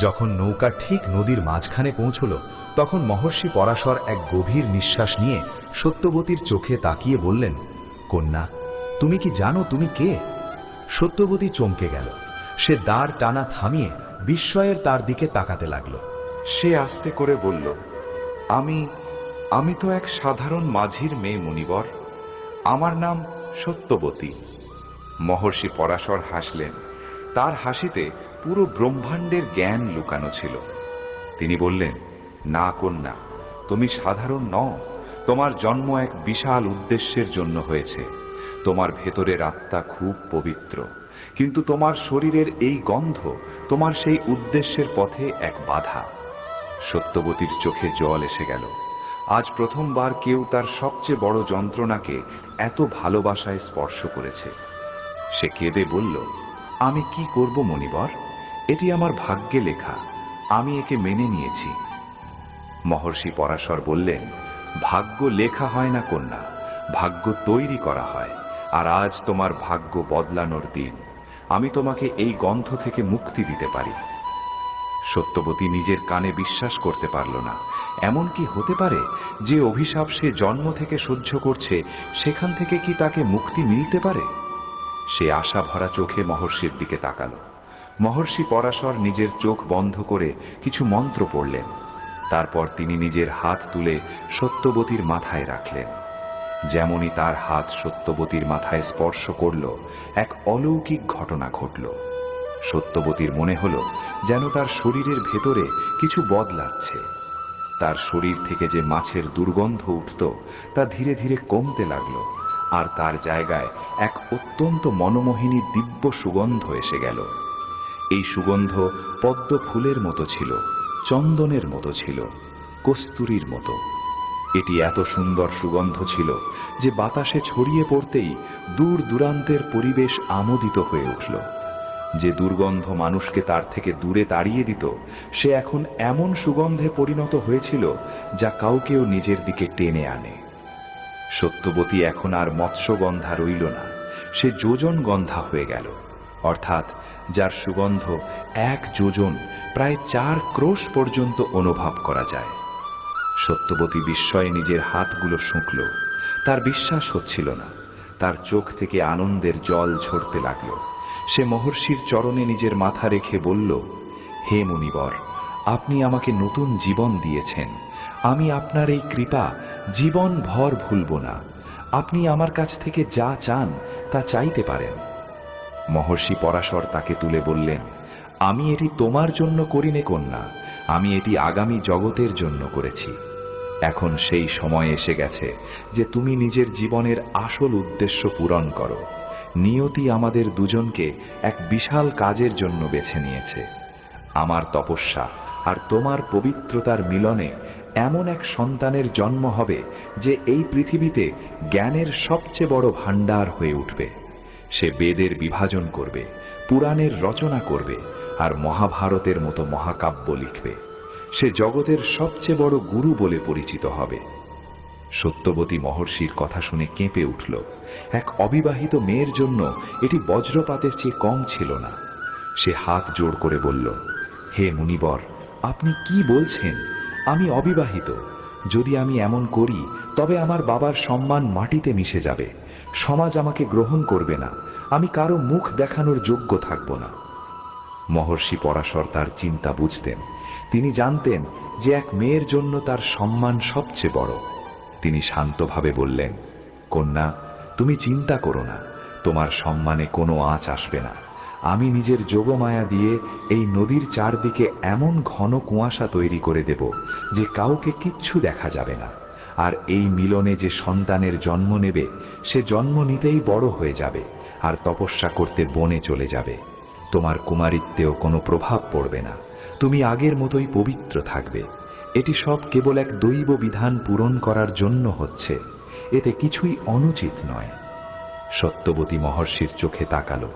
[SPEAKER 5] যখন নৌকা ঠিক নদীর মাঝখানে পৌঁছল, তখন মহর্ষি পরাশর এক গভীর নিঃশ্বাস নিয়ে সত্যবতীর চোখে তাকিয়ে বললেন, কন্যা, তুমি কি জানো তুমি কে? সত্যবতী চমকে গেল। সে দাঁড় টানা থামিয়ে বিস্ময়ের তার দিকে তাকাতে লাগল।
[SPEAKER 6] সে আস্তে করে বলল, আমি তো এক সাধারণ মাঝির মেয়ে মুনিবর। আমার নাম সত্যবতী। মহর্ষি পরাশর হাসলেন। তার হাসিতে পুরো ব্রহ্মাণ্ডের জ্ঞান লুকানো ছিল। তিনি বললেন, না কন্যা, তুমি সাধারণ নও। তোমার জন্ম এক বিশাল উদ্দেশ্যের জন্য হয়েছে। তোমার ভেতরের আত্মা খুব পবিত্র, কিন্তু তোমার শরীরের এই গন্ধ তোমার সেই উদ্দেশ্যের পথে এক বাধা। সত্যবতীর চোখে জল এসে গেল। আজ প্রথমবার কেউ তার সবচেয়ে বড় যন্ত্রণাকে এত ভালোবাসায় স্পর্শ করেছে। সে কেঁদে বলল, আমি কি করব মনিবর? এটি আমার ভাগ্যে লেখা, আমি একে মেনে নিয়েছি। মহর্ষি পরাশর বললেন, ভাগ্য লেখা হয় না কন্যা, ভাগ্য তৈরি করা হয়। আর আজ তোমার ভাগ্য বদলানোর দিন। আমি তোমাকে এই গন্ধ থেকে মুক্তি দিতে পারি। সত্যবতী নিজের কানে বিশ্বাস করতে পারল না। এমন কি হতে পারে যে অভিশাপ সে জন্ম থেকে সহ্য করছে, সেখান থেকে কি তাকে মুক্তি মিলতে পারে? সে আশা ভরা চোখে মহর্ষির দিকে তাকালো। মহর্ষি পরাশর নিজের চোখ বন্ধ করে কিছু মন্ত্র পড়লেন। তারপর তিনি নিজের হাত তুলে সত্যবতীর মাথায় রাখলেন। যেমনই তার হাত সত্যবতীর মাথায় স্পর্শ করল, এক অলৌকিক ঘটনা ঘটল। সত্যবতীর মনে হলো যেন তার শরীরের ভেতরে কিছু বদলাচ্ছে। তার শরীর থেকে যে মাছের দুর্গন্ধ উঠত তা ধীরে ধীরে কমতে লাগলো, আর তার জায়গায় এক অত্যন্ত মনোমোহিনী দিব্য সুগন্ধ এসে গেল। এই সুগন্ধ পদ্ম ফুলের মতো ছিল, চন্দনের মতো ছিল, কস্তুরীর মতো। এটি এত সুন্দর সুগন্ধ ছিল যে বাতাসে ছড়িয়ে পড়তেই দূর দূরান্তের পরিবেশ আমোদিত হয়ে উঠল। যে দুর্গন্ধ মানুষকে তার থেকে দূরে তাড়িয়ে দিত, সে এখন এমন সুগন্ধে পরিণত হয়েছিল যা কাউকেও নিজের দিকে টেনে আনে। সত্যবতী এখন আর মৎস্যগন্ধা রইল না, সে যোজন গন্ধা হয়ে গেল, অর্থাৎ যার সুগন্ধ 1 যোজন প্রায় 4 ক্রোশ পর্যন্ত অনুভব করা যায়। সত্যবতী বিস্ময়ে নিজের হাতগুলো শুঁকল। তার বিশ্বাস হচ্ছিল না। তার চোখ থেকে আনন্দের জল ঝরতে লাগল। সে মহর্ষির চরণে নিজের মাথা রেখে বলল, হে মুনিবর, আপনি আমাকে নতুন জীবন দিয়েছেন। আমি আপনার এই কৃপা জীবন ভর ভুলব না। আপনি আমার কাছ থেকে যা চান তা চাইতে পারেন। মহর্ষি পরাশর তাকে তুলে বললেন, আমি এটি তোমার জন্য করিনে কন্যা, আমি এটি আগামী জগতের জন্য করেছি। এখন সেই সময় এসে গেছে যে তুমি নিজের জীবনের আসল উদ্দেশ্য পূরণ করো। নিয়তি আমাদের দুজনকে এক বিশাল কাজের জন্য বেছে নিয়েছে। আমার তপস্যা আর তোমার পবিত্রতার মিলনে এমন এক সন্তানের জন্ম হবে যে এই পৃথিবীতে জ্ঞানের সবচেয়ে বড় ভাণ্ডার হয়ে উঠবে। সে বেদের বিভাজন করবে, পুরাণের রচনা করবে, আর মহাভারতের মতো মহাকাব্য লিখবে। সে জগতের সবচেয়ে বড় গুরু বলে পরিচিত হবে। সত্যবতী মহর্ষির কথা শুনে কেঁপে উঠল। এক অবিবাহিত মেয়ের জন্য এটি বজ্রপাতের চেয়ে কম ছিল না। সে হাত জোড় করে বলল, হে মুনিবর, আপনি কি বলছেন? আমি অবিবাহিত। যদি আমি এমন করি তবে আমার বাবার সম্মান মাটিতে মিশে যাবে। সমাজ আমাকে গ্রহণ করবে না। আমি কারো মুখ দেখানোর যোগ্য থাকব না। মহর্ষি পরাশর তার চিন্তা বুঝতেন। তিনি জানতেন যে এক মেয়ের জন্য তার সম্মান সবচেয়ে বড়। তিনি শান্তভাবে বললেন, কন্যা, তুমি চিন্তা করো না। তোমার সম্মানে কোনো আঁচ আসবে না। আমি নিজের যোগমায়া দিয়ে এই নদীর চারদিকে এমন ঘন কুয়াশা তৈরি করে দেব যে কাউকে কিচ্ছু দেখা যাবে না। আর এই মিলনে যে সন্তানের জন্ম নেবে সে জন্ম নিতেই বড় হয়ে যাবে আর তপস্যা করতে বনে চলে যাবে। তোমার কুমারিত্বেও কোনো প্রভাব পড়বে না। তুমি আগের মতোই পবিত্র থাকবে। এটি সব কেবল এক দৈব বিধান পূরণ করার জন্য হচ্ছে। এতে কিছুই অনুচিত নয়। সত্যবতী মহর্ষির চোখে তাকালো।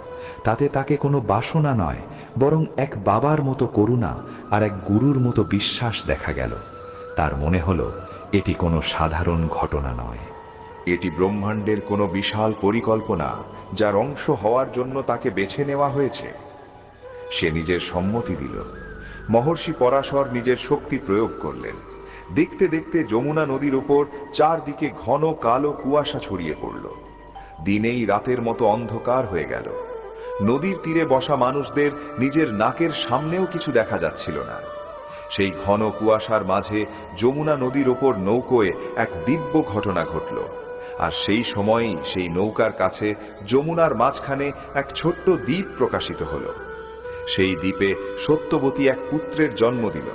[SPEAKER 6] তাতে তাকে কোনো বাসনা নয়, বরং এক বাবার মতো করুণা আর এক গুরুর মতো বিশ্বাস দেখা গেল। তার মনে হলো এটি কোনো সাধারণ ঘটনা নয়। এটি ব্রহ্মাণ্ডের কোনো বিশাল পরিকল্পনা, যার অংশ হওয়ার জন্য তাকে বেছে নেওয়া হয়েছে। সে নিজের সম্মতি দিল। মহর্ষি পরাশর নিজের শক্তি প্রয়োগ করলেন। দেখতে দেখতে যমুনা নদীর উপর চারদিকে ঘন কালো কুয়াশা ছড়িয়ে পড়ল। দিনেই রাতের মতো অন্ধকার হয়ে গেল। নদীর তীরে বসা মানুষদের নিজের নাকের সামনেও কিছু দেখা যাচ্ছিল না। সেই ঘন কুয়াশার মাঝে যমুনা নদীর ওপর নৌকোয় এক দিব্য ঘটনা ঘটল। আর সেই সময়ই সেই নৌকার কাছে যমুনার মাঝখানে এক ছোট্ট দ্বীপ প্রকাশিত হলো। সেই দ্বীপে সত্যবতী এক পুত্রের জন্ম দিল।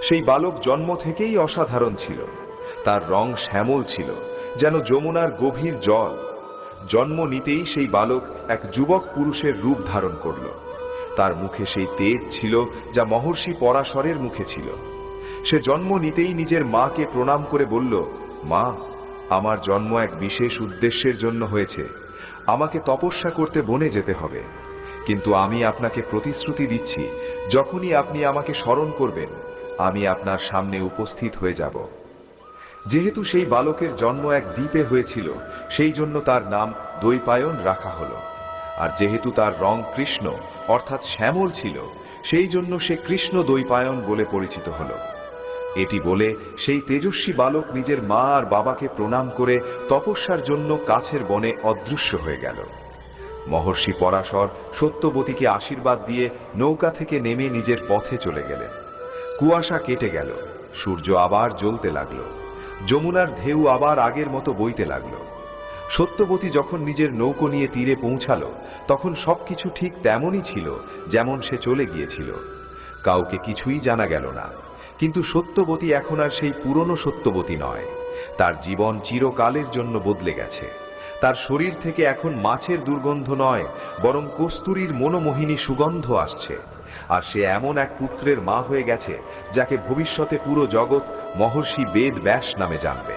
[SPEAKER 6] সেই বালক জন্ম থেকেই অসাধারণ ছিল। তার রং শ্যামল ছিল, যেন যমুনার গভীর জল। জন্ম নিতেই সেই বালক এক যুবক পুরুষের রূপ ধারণ করল। তার মুখে সেই তেজ ছিল যা মহর্ষি পরাশরের মুখে ছিল। সে জন্ম নিতেই নিজের মাকে প্রণাম করে বলল, মা, আমার জন্ম এক বিশেষ উদ্দেশ্যের জন্য হয়েছে। আমাকে তপস্যা করতে বনে যেতে হবে, কিন্তু আমি আপনাকে প্রতিশ্রুতি দিচ্ছি, যখনই আপনি আমাকে স্মরণ করবেন আমি আপনার সামনে উপস্থিত হয়ে যাব। যেহেতু সেই বালকের জন্ম এক দ্বীপে হয়েছিল, সেই জন্য তার নাম দৈপায়ন রাখা হলো। আর যেহেতু তার রং কৃষ্ণ অর্থাৎ শ্যামল ছিল, সেই জন্য সে কৃষ্ণ দৈপায়ন বলে পরিচিত হলো। এটি বলে সেই তেজস্বী বালক নিজের মা আর বাবাকে প্রণাম করে তপস্যার জন্য কাছের বনে অদৃশ্য হয়ে গেল।
[SPEAKER 5] মহর্ষি পরাশর সত্যবতীকে আশীর্বাদ দিয়ে নৌকা থেকে নেমে নিজের পথে চলে গেলেন। কুয়াশা কেটে গেল, সূর্য আবার জ্বলতে লাগলো, যমুনার ঢেউ আবার আগের মতো বইতে লাগলো। সত্যবতী যখন নিজের নৌকো নিয়ে তীরে পৌঁছালো, তখন সবকিছু ঠিক তেমনই ছিল যেমন সে চলে গিয়েছিল। কাউকে কিছুই জানা গেল না। কিন্তু সত্যবতী এখন আর সেই পুরনো সত্যবতী নয়। তার জীবন চিরকালের জন্য বদলে গেছে। তার শরীর থেকে এখন মাছের দুর্গন্ধ নয়, বরং কস্তুরীর মনোমোহিনী সুগন্ধ আসছে। আর সে এমন এক পুত্রের মা হয়ে গেছে যাকে ভবিষ্যতে পুরো জগৎ মহর্ষি বেদ ব্যাস নামে জানবে।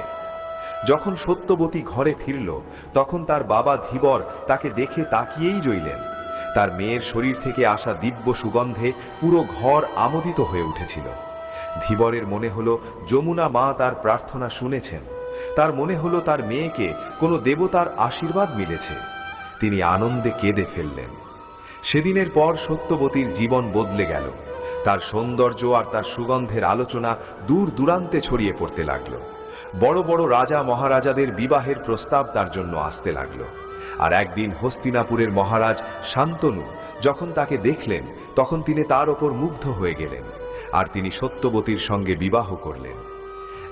[SPEAKER 5] যখন সত্যবতী ঘরে ফিরল, তখন তার বাবা ধীবর তাকে দেখে তাকিয়েই রইলেন। তার মেয়ের শরীর থেকে আসা দিব্য সুগন্ধে পুরো ঘর আমোদিত হয়ে উঠেছিল। ধীবরের মনে হলো যমুনা মা তার প্রার্থনা শুনেছেন। তার মনে হলো তার মেয়েকে কোনো দেবতার আশীর্বাদ মিলেছে। তিনি আনন্দে কেঁদে ফেললেন। সেদিনের পর সত্যবতীর জীবন বদলে গেল। তার সৌন্দর্য আর তার সুগন্ধের আলোচনা দূর দূরান্তে ছড়িয়ে পড়তে লাগলো। বড় বড় রাজা মহারাজাদের বিবাহের প্রস্তাব তার জন্য আসতে লাগলো। আর একদিন হস্তিনাপুরের মহারাজ শান্তনু যখন তাকে দেখলেন, তখন তিনি তার ওপর মুগ্ধ হয়ে গেলেন। আর তিনি সত্যবতীর সঙ্গে বিবাহ করলেন।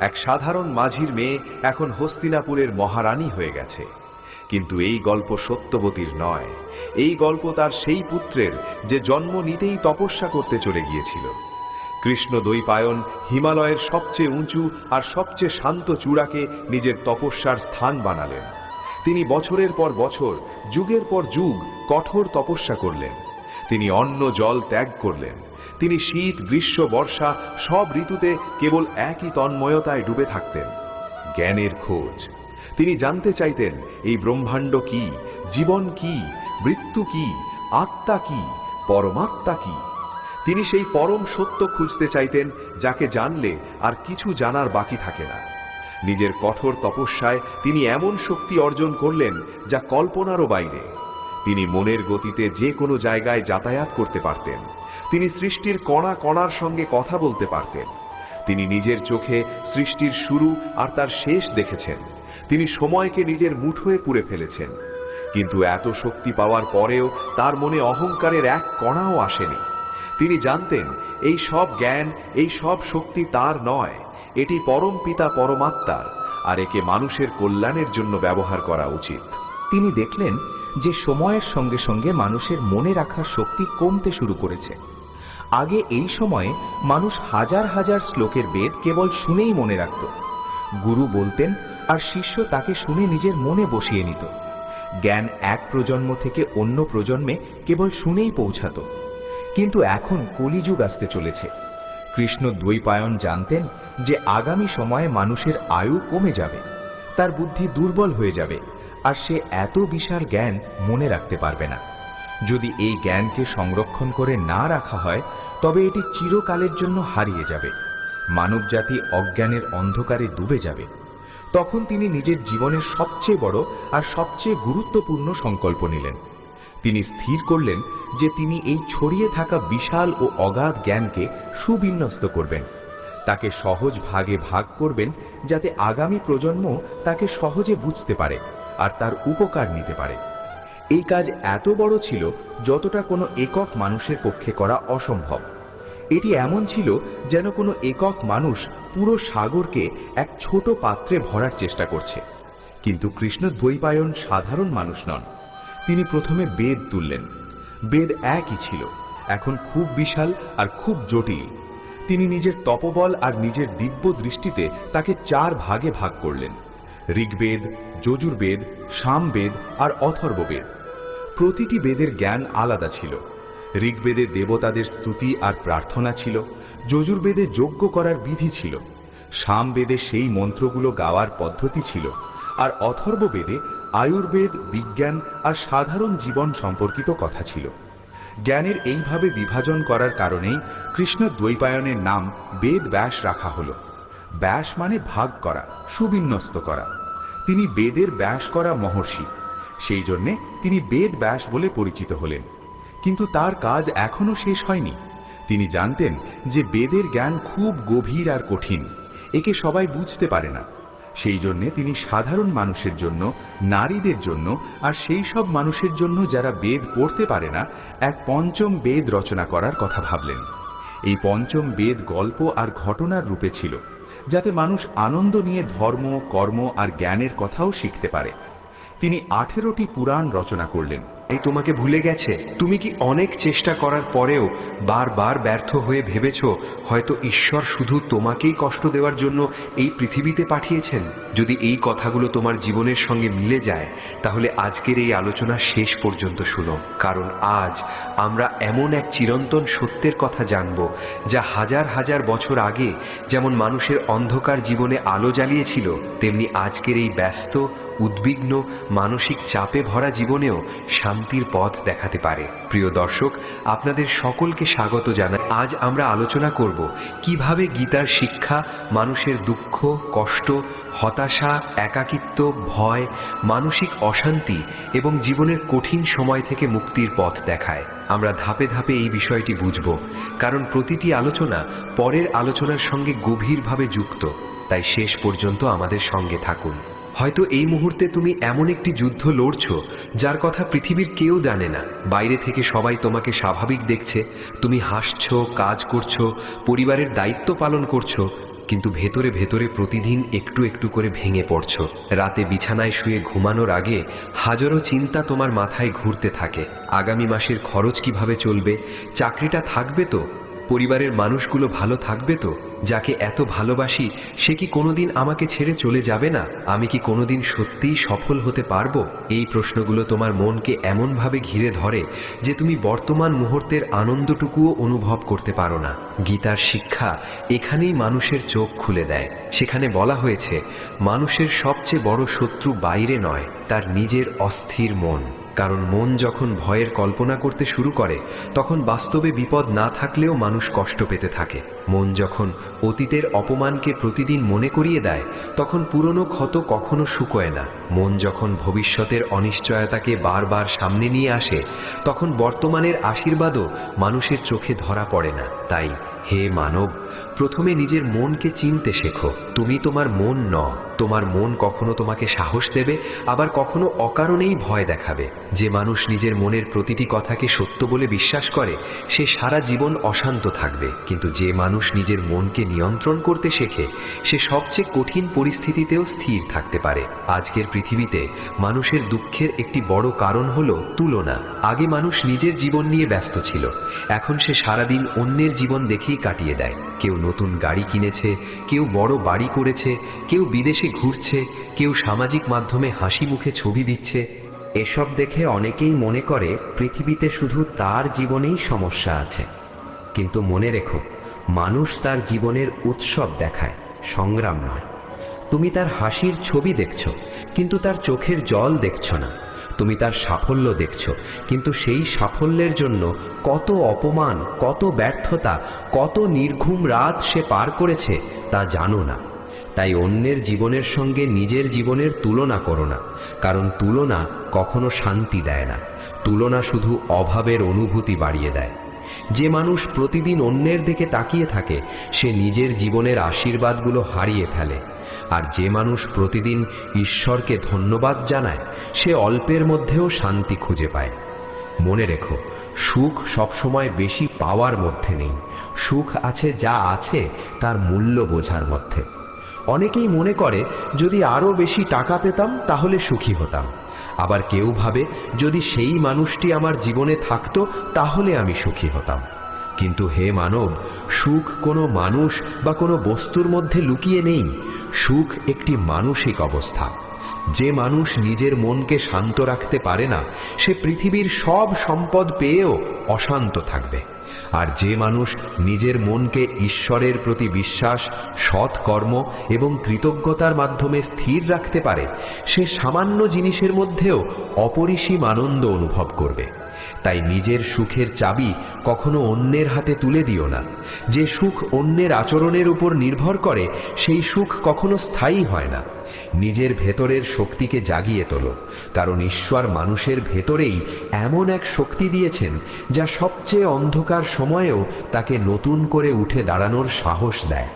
[SPEAKER 5] এক সাধারণ মাঝির মেয়ে এখন হস্তিনাপুরের মহারানী হয়ে গেছে। কিন্তু এই গল্প সত্যবতীর নয়। এই গল্প তার সেই পুত্রের, যে জন্ম নিতেই তপস্যা করতে চলে গিয়েছিল। কৃষ্ণ দ্বৈপায়ন হিমালয়ের সবচেয়ে উঁচু আর সবচেয়ে শান্ত চূড়াকে নিজের তপস্যার স্থান বানালেন। তিনি বছরের পর বছর, যুগের পর যুগ কঠোর তপস্যা করলেন। তিনি অন্ন জল ত্যাগ করলেন। তিনি শীত, গ্রীষ্ম, বর্ষা সব ঋতুতে কেবল একই তন্ময়তায় ডুবে থাকতেন, জ্ঞানের খোঁজ। তিনি জানতে চাইতেন এই ব্রহ্মাণ্ড কি, জীবন কি, মৃত্যু কি, আত্মা কি, পরমাত্মা কি। তিনি সেই পরম সত্য খুঁজতে চাইতেন, যাকে জানলে আর কিছু জানার বাকি থাকে না। নিজের কঠোর তপস্যায় তিনি এমন শক্তি অর্জন করলেন যা কল্পনারও বাইরে। তিনি মনের গতিতে যে কোনো জায়গায় যাতায়াত করতে পারতেন। তিনি সৃষ্টির কণা কণার সঙ্গে কথা বলতে পারতেন। তিনি নিজের চোখে সৃষ্টির শুরু আর তার শেষ দেখেছেন। তিনি সময়কে নিজের মুঠোয় পুরে ফেলেছেন। কিন্তু এত শক্তি পাওয়ার পরেও তার মনে অহংকারের এক কণাও আসেনি। তিনি জানতেন এই সব জ্ঞান, এই সব শক্তি তার নয়, এটি পরম পিতা পরমাত্মার, আর একে মানুষের কল্যাণের জন্য ব্যবহার করা উচিত।
[SPEAKER 7] তিনি দেখলেন যে সময়ের সঙ্গে সঙ্গে মানুষের মনে রাখার শক্তি কমতে শুরু করেছে। আগে এই সময়ে মানুষ হাজার হাজার শ্লোকের বেদ কেবল শুনেই মনে রাখত। গুরু বলতেন আর শিষ্য তাকে শুনে নিজের মনে বসিয়ে নিত। জ্ঞান এক প্রজন্ম থেকে অন্য প্রজন্মে কেবল শুনেই পৌঁছাত। কিন্তু এখন কলিযুগ আসতে চলেছে। কৃষ্ণ দ্বৈপায়ন জানতেন যে আগামী সময়ে মানুষের আয়ু কমে যাবে, তার বুদ্ধি দুর্বল হয়ে যাবে, আর সে এত বিশাল জ্ঞান মনে রাখতে পারবে না। যদি এই জ্ঞানকে সংরক্ষণ করে না রাখা হয়, তবে এটি চিরকালের জন্য হারিয়ে যাবে। মানবজাতি অজ্ঞানের অন্ধকারে ডুবে যাবে। তখন তিনি নিজের জীবনের সবচেয়ে বড় আর সবচেয়ে গুরুত্বপূর্ণ সংকল্প নিলেন। তিনি স্থির করলেন যে তিনি এই ছড়িয়ে থাকা বিশাল ও অগাধ জ্ঞানকে সুবিন্যস্ত করবেন, তাকে সহজ ভাগে ভাগ করবেন, যাতে আগামী প্রজন্ম তাকে সহজে বুঝতে পারে আর তার উপকার নিতে পারে। এই কাজ এত বড় ছিল যতটা কোনো একক মানুষের পক্ষে করা অসম্ভব। এটি এমন ছিল যেন কোনো একক মানুষ পুরো সাগরকে এক ছোট পাত্রে ভরার চেষ্টা করছে। কিন্তু কৃষ্ণ দ্বৈপায়ন সাধারণ মানুষ নন। তিনি প্রথমে বেদ তুললেন। বেদ একই ছিল, এখন খুব বিশাল আর খুব জটিল। তিনি নিজের তপবল আর নিজের দিব্য দৃষ্টিতে তাকে 4 ভাগে ভাগ করলেন: ঋগ্বেদ, যজুর্বেদ, সামবেদ আর অথর্ববেদ। প্রতিটি বেদের জ্ঞান আলাদা ছিল। ঋগ্বেদে দেবতাদের স্তুতি আর প্রার্থনা ছিল, যজুর্বেদে যজ্ঞ করার বিধি ছিল, সামবেদে সেই মন্ত্রগুলো গাওয়ার পদ্ধতি ছিল, আর অথর্ববেদে আয়ুর্বেদ, বিজ্ঞান আর সাধারণ জীবন সম্পর্কিত কথা ছিল। জ্ঞানের এইভাবে বিভাজন করার কারণেই কৃষ্ণ দ্বৈপায়নের নাম বেদ ব্যাস রাখা হলো। ব্যাস মানে ভাগ করা, সুবিন্যস্ত করা। তিনি বেদের ব্যাস করা মহর্ষি, সেই জন্যে তিনি বেদ ব্যাস বলে পরিচিত হলেন। কিন্তু তার কাজ এখনো শেষ হয়নি। তিনি জানতেন যে বেদের জ্ঞান খুব গভীর আর কঠিন, একে সবাই বুঝতে পারে না।
[SPEAKER 5] সেই জন্যে তিনি সাধারণ মানুষের জন্য, নারীদের জন্য আর সেই সব মানুষের জন্য যারা বেদ পড়তে পারে না, এক পঞ্চম বেদ রচনা করার কথা ভাবলেন। এই পঞ্চম বেদ গল্প আর ঘটনার রূপে ছিল, যাতে মানুষ আনন্দ নিয়ে ধর্ম, কর্ম আর জ্ঞানের কথাও শিখতে পারে। তিনি 18টি পুরাণ রচনা করলেন।
[SPEAKER 3] এই তোমাকে ভুলে গেছে? তুমি কি অনেক চেষ্টা করার পরেও বারবার ব্যর্থ হয়ে ভেবেছ হয়তো ঈশ্বর শুধু তোমাকেই কষ্ট দেওয়ার জন্য এই পৃথিবীতে পাঠিয়েছেন? যদি এই কথাগুলো তোমার জীবনের সঙ্গে মিলে যায়, তাহলে আজকের এই আলোচনা শেষ পর্যন্ত শুনো, কারণ আজ আমরা এমন এক চিরন্তন সত্যের কথা জানব, যা হাজার হাজার বছর আগে যেমন মানুষের অন্ধকার জীবনে আলো জ্বালিয়েছিল, তেমনি আজকের এই ব্যস্ত, উদ্বিগ্ন, মানসিক চাপে ভরা জীবনেও শান্তির পথ দেখাতে পারে। প্রিয় দর্শক, আপনাদের সকলকে স্বাগত জানাই। আজ আমরা আলোচনা করব কিভাবে গীতার শিক্ষা মানুষের দুঃখ, কষ্ট, হতাশা, একাকিত্ব, ভয়, মানসিক অশান্তি এবং জীবনের কঠিন সময় থেকে মুক্তির পথ দেখায়। আমরা ধাপে ধাপে এই বিষয়টি বুঝব, কারণ প্রতিটি আলোচনা পরের আলোচনার সঙ্গে গভীরভাবে যুক্ত। তাই শেষ পর্যন্ত আমাদের সঙ্গে থাকুন। হয়তো এই মুহূর্তে তুমি এমন একটি যুদ্ধ লড়ছো যার কথা পৃথিবীর কেউ জানে না। বাইরে থেকে সবাই তোমাকে স্বাভাবিক দেখছে, তুমি হাসছো, কাজ করছো, পরিবারের দায়িত্ব পালন করছো, কিন্তু ভেতরে ভেতরে প্রতিদিন একটু একটু করে ভেঙে পড়ছো। রাতে বিছানায় শুয়ে ঘুমানোর আগে হাজারো চিন্তা তোমার মাথায় ঘুরতে থাকে। আগামী মাসের খরচ কিভাবে চলবে? চাকরিটা থাকবে তো? পরিবারের মানুষগুলো ভালো থাকবে তো? যাকে এত ভালোবাসি সে কি কোনোদিন আমাকে ছেড়ে চলে যাবে না? আমি কি কোনোদিন সত্যিই সফল হতে পারবো? এই প্রশ্নগুলো তোমার মনকে এমনভাবে ঘিরে ধরে যে তুমি বর্তমান মুহূর্তের আনন্দটুকুও অনুভব করতে পারো না। গীতার শিক্ষা এখানেই মানুষের চোখ খুলে দেয়। সেখানে বলা হয়েছে, মানুষের সবচেয়ে বড় শত্রু বাইরে নয়, তার নিজের অস্থির মন। কারণ মন যখন ভয়ের কল্পনা করতে শুরু করে, তখন বাস্তবে বিপদ না থাকলেও মানুষ কষ্ট পেতে থাকে। মন যখন অতীতের অপমানকে প্রতিদিন মনে করিয়ে দেয়, তখন পুরনো ক্ষত কখনো শুকোয় না। মন যখন ভবিষ্যতের অনিশ্চয়তাকে বারবার সামনে নিয়ে আসে, তখন বর্তমানের আশীর্বাদও মানুষের চোখে ধরা পড়ে না। তাই হে মানব, প্রথমে নিজের মনকে চিনতে শেখো। তুমি তোমার মন নও। তোমার মন কখনো তোমাকে সাহস দেবে, আবার কখনো অকারণেই ভয় দেখাবে। যে মানুষ নিজের মনের প্রতিটি কথাকে সত্য বলে বিশ্বাস করে, সে সারা জীবন অশান্ত থাকবে। কিন্তু যে মানুষ নিজের মনকে নিয়ন্ত্রণ করতে শেখে, সে সবচেয়ে কঠিন পরিস্থিতিতেও স্থির থাকতে পারে। আজকের পৃথিবীতে মানুষের দুঃখের একটি বড় কারণ হলো তুলনা। আগে মানুষ নিজের জীবন নিয়ে ব্যস্ত ছিল, এখন সে সারাদিন অন্যের জীবন দেখেই কাটিয়ে দেয়। কেউ নতুন গাড়ি কিনেছে, কেউ বড় বাড়ি করেছে, কেউ বিদেশে ঘুরছে, কেউ সামাজিক মাধ্যমে হাসি মুখে ছবি দিচ্ছে।
[SPEAKER 2] এসব দেখে অনেকেই মনে করে পৃথিবীতে শুধু তার জীবনেই সমস্যা আছে। কিন্তু মনে রেখো, মানুষ তার জীবনের উৎসব দেখায়, সংগ্রাম নয়। তুমি তার হাসির ছবি দেখছো, কিন্তু তার চোখের জল দেখছো না। তুমি তার সাফল্য দেখছো, কিন্তু সেই সাফল্যের জন্য কত অপমান, কত ব্যর্থতা, কত নির্ঘুম রাত সে পার করেছে তা জানো না। তাই অন্যের জীবনের সঙ্গে নিজের জীবনের তুলনা করো না, কারণ তুলনা কখনো শান্তি দেয় না। তুলনা শুধু অভাবের অনুভূতি বাড়িয়ে দেয়। যে মানুষ প্রতিদিন অন্যের দিকে তাকিয়ে থাকে, সে নিজের জীবনের আশীর্বাদগুলো হারিয়ে ফেলে। আর যে মানুষ প্রতিদিন ঈশ্বরকে ধন্যবাদ জানায়, সে অল্পের মধ্যেও শান্তি খুঁজে পায়। মনে রেখো, সুখ সবসময় বেশি পাওয়ার মধ্যে নেই। সুখ আছে যা আছে তার মূল্য বোঝার মধ্যে। অনেকেই মনে করে, যদি আরও বেশি টাকা পেতাম তাহলে সুখী হতাম। আবার কেউ ভাবে, যদি সেই মানুষটি আমার জীবনে থাকতো তাহলে আমি সুখী হতাম। কিন্তু হে মানব, সুখ কোনো মানুষ বা কোনো বস্তুর মধ্যে লুকিয়ে নেই। সুখ একটি মানসিক অবস্থা। যে মানুষ নিজের মনকে শান্ত রাখতে পারে না, সে পৃথিবীর সব সম্পদ পেয়েও অশান্ত থাকবে। আর যে মানুষ নিজের মনকে ঈশ্বরের প্রতি বিশ্বাস, সৎ কর্ম এবং কৃতজ্ঞতার মাধ্যমে স্থির রাখতে পারে, সে সামান্য জিনিসের মধ্যেও অপরিসীম আনন্দ অনুভব করবে। তাই নিজের সুখের চাবি কখনো অন্যের হাতে তুলে দিও না। যে সুখ অন্যের আচরণের উপর নির্ভর করে, সেই সুখ কখনো স্থায়ী হয় না। নিজের ভেতরের শক্তিকে জাগিয়ে তোলো, কারণ ঈশ্বর মানুষের ভেতরেই এমন এক শক্তি দিয়েছেন যা সবচেয়ে অন্ধকার সময়েও তাকে নতুন করে উঠে দাঁড়ানোর সাহস দেয়।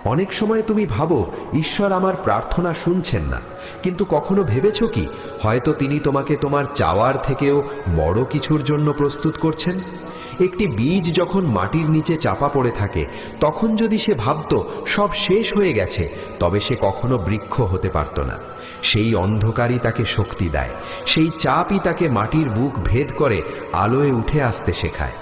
[SPEAKER 1] অনেক সময় তুমি ভাবো ঈশ্বর আমার প্রার্থনা শুনছেন না, কিন্তু কখনো ভেবেছ কি হয়তো তিনি তোমাকে তোমার চাওয়ার থেকেও বড় কিছুর জন্য প্রস্তুত করছেন? একটি বীজ যখন মাটির নিচে চাপা পড়ে থাকে, তখন যদি সে ভাবতো সব শেষ হয়ে গেছে, তবে সে কখনো বৃক্ষ হতে পারত না। সেই অন্ধকারই তাকে শক্তি দেয়, সেই চাপই তাকে মাটির বুক ভেদ করে আলোয় উঠে আসতে শেখায়।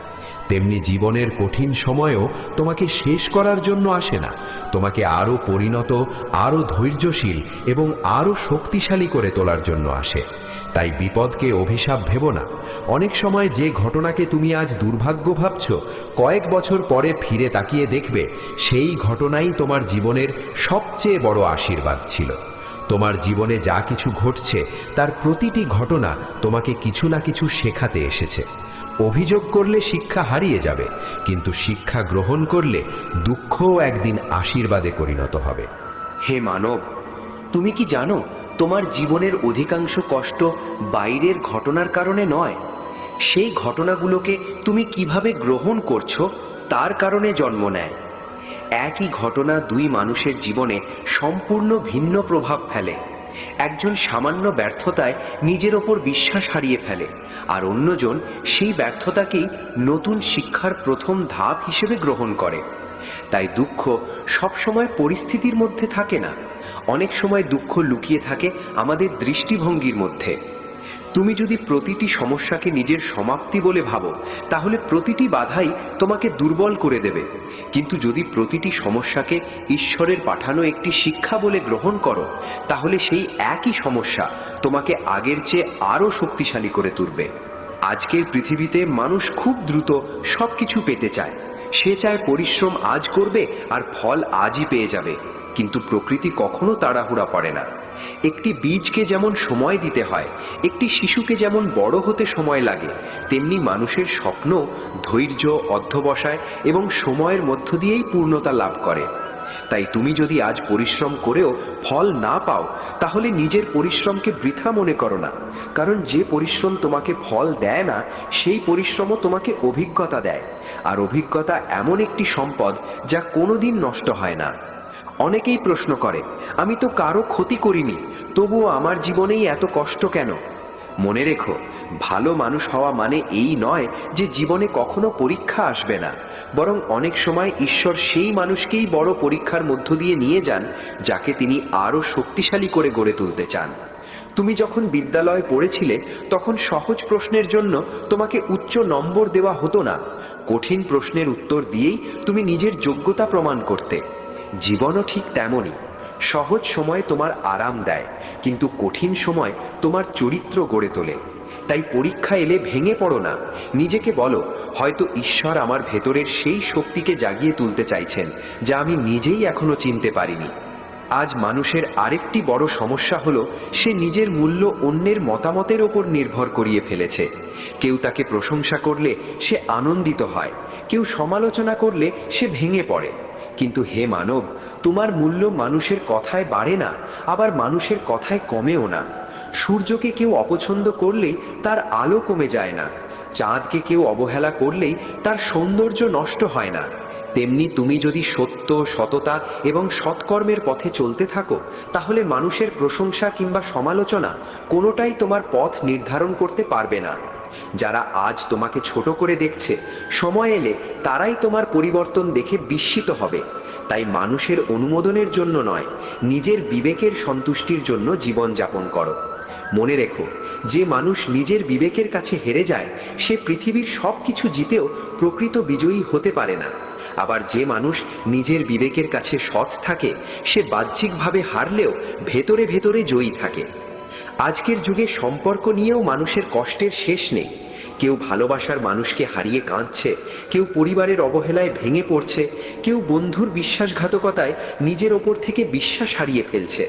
[SPEAKER 1] তেমনি জীবনের কঠিন সময়ও তোমাকে শেষ করার জন্য আসে না, তোমাকে আরো পরিণত, আরো ধৈর্যশীল এবং আরো শক্তিশালী করে তোলার জন্য আসে। তাই বিপদকে অভিশাপ ভেবো না। অনেক সময় যে ঘটনাকে তুমি আজ দুর্ভাগ্য ভাবছ, কয়েক বছর পরে ফিরে তাকিয়ে দেখবে সেই ঘটনাই তোমার জীবনের সবচেয়ে বড় আশীর্বাদ ছিল। তোমার জীবনে যা কিছু ঘটছে তার প্রতিটি ঘটনা তোমাকে কিছু না কিছু শেখাতে এসেছে। অভিযোগ করলে শিক্ষা হারিয়ে যাবে, কিন্তু শিক্ষা গ্রহণ করলে দুঃখও একদিন আশীর্বাদে পরিণত হবে।
[SPEAKER 2] হে মানব, তুমি কি জানো তোমার জীবনের অধিকাংশ কষ্ট বাইরের ঘটনার কারণে নয়, সেই ঘটনাগুলোকে তুমি কিভাবে গ্রহণ করছো তার কারণে জন্ম নেয়। একই ঘটনা দুই মানুষের জীবনে সম্পূর্ণ ভিন্ন প্রভাব ফেলে। একজন সামান্য ব্যর্থতায় নিজের ওপর বিশ্বাস হারিয়ে ফেলে, আর অন্যজন সেই ব্যর্থতাকেই নতুন শিক্ষার প্রথম ধাপ হিসেবে গ্রহণ করে। তাই দুঃখ সবসময় পরিস্থিতির মধ্যে থাকে না, অনেক সময় দুঃখ লুকিয়ে থাকে আমাদের দৃষ্টিভঙ্গির মধ্যে। তুমি যদি প্রতিটি সমস্যাকে নিজের সমাপ্তি বলে ভাবো, তাহলে প্রতিটি বাধাই তোমাকে দুর্বল করে দেবে। কিন্তু যদি প্রতিটি সমস্যাকে ঈশ্বরের পাঠানো একটি শিক্ষা বলে গ্রহণ করো, তাহলে সেই একই সমস্যা তোমাকে আগের চেয়ে আরও শক্তিশালী করে তুলবে। আজকের পৃথিবীতে মানুষ খুব দ্রুত সবকিছু পেতে চায়। সে চায় পরিশ্রম আজ করবে আর ফল আজই পেয়ে যাবে, কিন্তু প্রকৃতি কখনো তাড়াহুড়া করে না। একটি বীজকে যেমন সময় দিতে হয়, একটি শিশুকে যেমন বড় হতে সময় লাগে, তেমনি মানুষের স্বপ্ন ধৈর্য, অধ্যবসায় এবং সময়ের মধ্য দিয়েই পূর্ণতা লাভ করে। তাই তুমি যদি আজ পরিশ্রম করেও ফল না পাও, তাহলে নিজের পরিশ্রমকে বৃথা মনে করো না, কারণ যে পরিশ্রম তোমাকে ফল দেয় না, সেই পরিশ্রমও তোমাকে অভিজ্ঞতা দেয়। আর অভিজ্ঞতা এমন একটি সম্পদ যা কোনোদিন নষ্ট হয় না। অনেকেই প্রশ্ন করে, আমি তো কারো ক্ষতি করিনি, তবুও আমার জীবনেই এত কষ্ট কেন? মনে রেখো, ভালো মানুষ হওয়া মানে এই নয় যে জীবনে কখনো পরীক্ষা আসবে না, বরং অনেক সময় ঈশ্বর সেই মানুষকেই বড় পরীক্ষার মধ্য দিয়ে নিয়ে যান, যাকে তিনি আরও শক্তিশালী করে গড়ে তুলতে চান। তুমি যখন বিদ্যালয়ে পড়েছিলে, তখন সহজ প্রশ্নের জন্য তোমাকে উচ্চ নম্বর দেওয়া হতো না। কঠিন প্রশ্নের উত্তর দিয়েই তুমি নিজের যোগ্যতা প্রমাণ করতে। জীবনও ঠিক তেমনই। সহজ সময় তোমার আরাম দেয়, কিন্তু কঠিন সময় তোমার চরিত্র গড়ে তোলে। তাই পরীক্ষা এলে ভেঙে পড়ো না, নিজেকে বলো, হয়তো ঈশ্বর আমার ভেতরের সেই শক্তিকে জাগিয়ে তুলতে চাইছেন, যা আমি নিজেই এখনো চিনতে পারিনি। আজ মানুষের আরেকটি বড় সমস্যা হলো, সে নিজের মূল্য অন্যের মতামতের ওপর নির্ভর করিয়ে ফেলেছে। কেউ তাকে প্রশংসা করলে সে আনন্দিত হয়, কেউ সমালোচনা করলে সে ভেঙে পড়ে। কিন্তু হে মানব, তোমার মূল্য মানুষের কথায় বাড়ে না, আবার মানুষের কথায় কমেও না। সূর্যকে কেউ অপছন্দ করলেই তার আলো কমে যায় না, চাঁদকে কেউ অবহেলা করলেই তার সৌন্দর্য নষ্ট হয় না। তেমনি তুমি যদি সত্য, সততা এবং সৎকর্মের পথে চলতে থাকো, তাহলে মানুষের প্রশংসা কিংবা সমালোচনা কোনোটাই তোমার পথ নির্ধারণ করতে পারবে না। যারা আজ তোমাকে ছোট করে দেখছে, সময় এলে তারাই তোমার পরিবর্তন দেখে বিস্মিত হবে। তাই মানুষের অনুমোদনের জন্য নয়, নিজের বিবেকের সন্তুষ্টির জন্য জীবন যাপন করো। মনে রেখো, যে মানুষ নিজের বিবেকের কাছে হেরে যায়, সে পৃথিবীর সব কিছু জিতেও প্রকৃত বিজয়ী হতে পারে না। আবার যে মানুষ নিজের বিবেকের কাছে সৎ থাকে, সে বাহ্যিকভাবে হারলেও ভেতরে ভেতরে জয়ী থাকে। আজকের যুগে সম্পর্ক নিয়েও মানুষের কষ্টের শেষ নেই। কেউ ভালোবাসার মানুষকে হারিয়ে কাঁদছে, কেউ পরিবারের অবহেলায় ভেঙে পড়ছে, কেউ বন্ধুর বিশ্বাসঘাতকতায় নিজের ওপর থেকে বিশ্বাস হারিয়ে ফেলছে।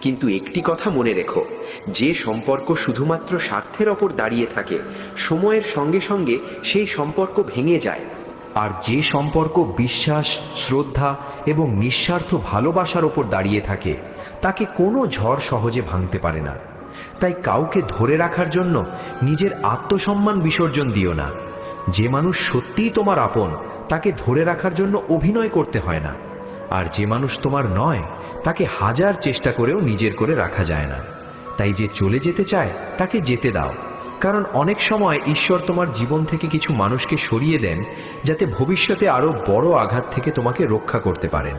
[SPEAKER 2] কিন্তু একটি কথা মনে রেখো, যে সম্পর্ক শুধুমাত্র স্বার্থের ওপর দাঁড়িয়ে থাকে, সময়ের সঙ্গে সঙ্গে সেই সম্পর্ক ভেঙে যায়।
[SPEAKER 1] আর যে সম্পর্ক বিশ্বাস, শ্রদ্ধা এবং নিঃস্বার্থ ভালোবাসার ওপর দাঁড়িয়ে থাকে, তাকে কোনো ঝড় সহজে ভাঙতে পারে না। তাই কাউকে ধরে রাখার জন্য নিজের আত্মসম্মান বিসর্জন দিও না। যে মানুষ সত্যিই তোমার আপন, তাকে ধরে রাখার জন্য অভিনয় করতে হয় না। আর যে মানুষ তোমার নয় তাকে হাজার চেষ্টা করেও নিজের করে রাখা যায় না। তাই যে চলে যেতে চায় তাকে যেতে দাও, কারণ অনেক সময় ঈশ্বর তোমার জীবন থেকে কিছু মানুষকে সরিয়ে দেন যাতে ভবিষ্যতে আরো বড় আঘাত থেকে তোমাকে রক্ষা করতে পারেন।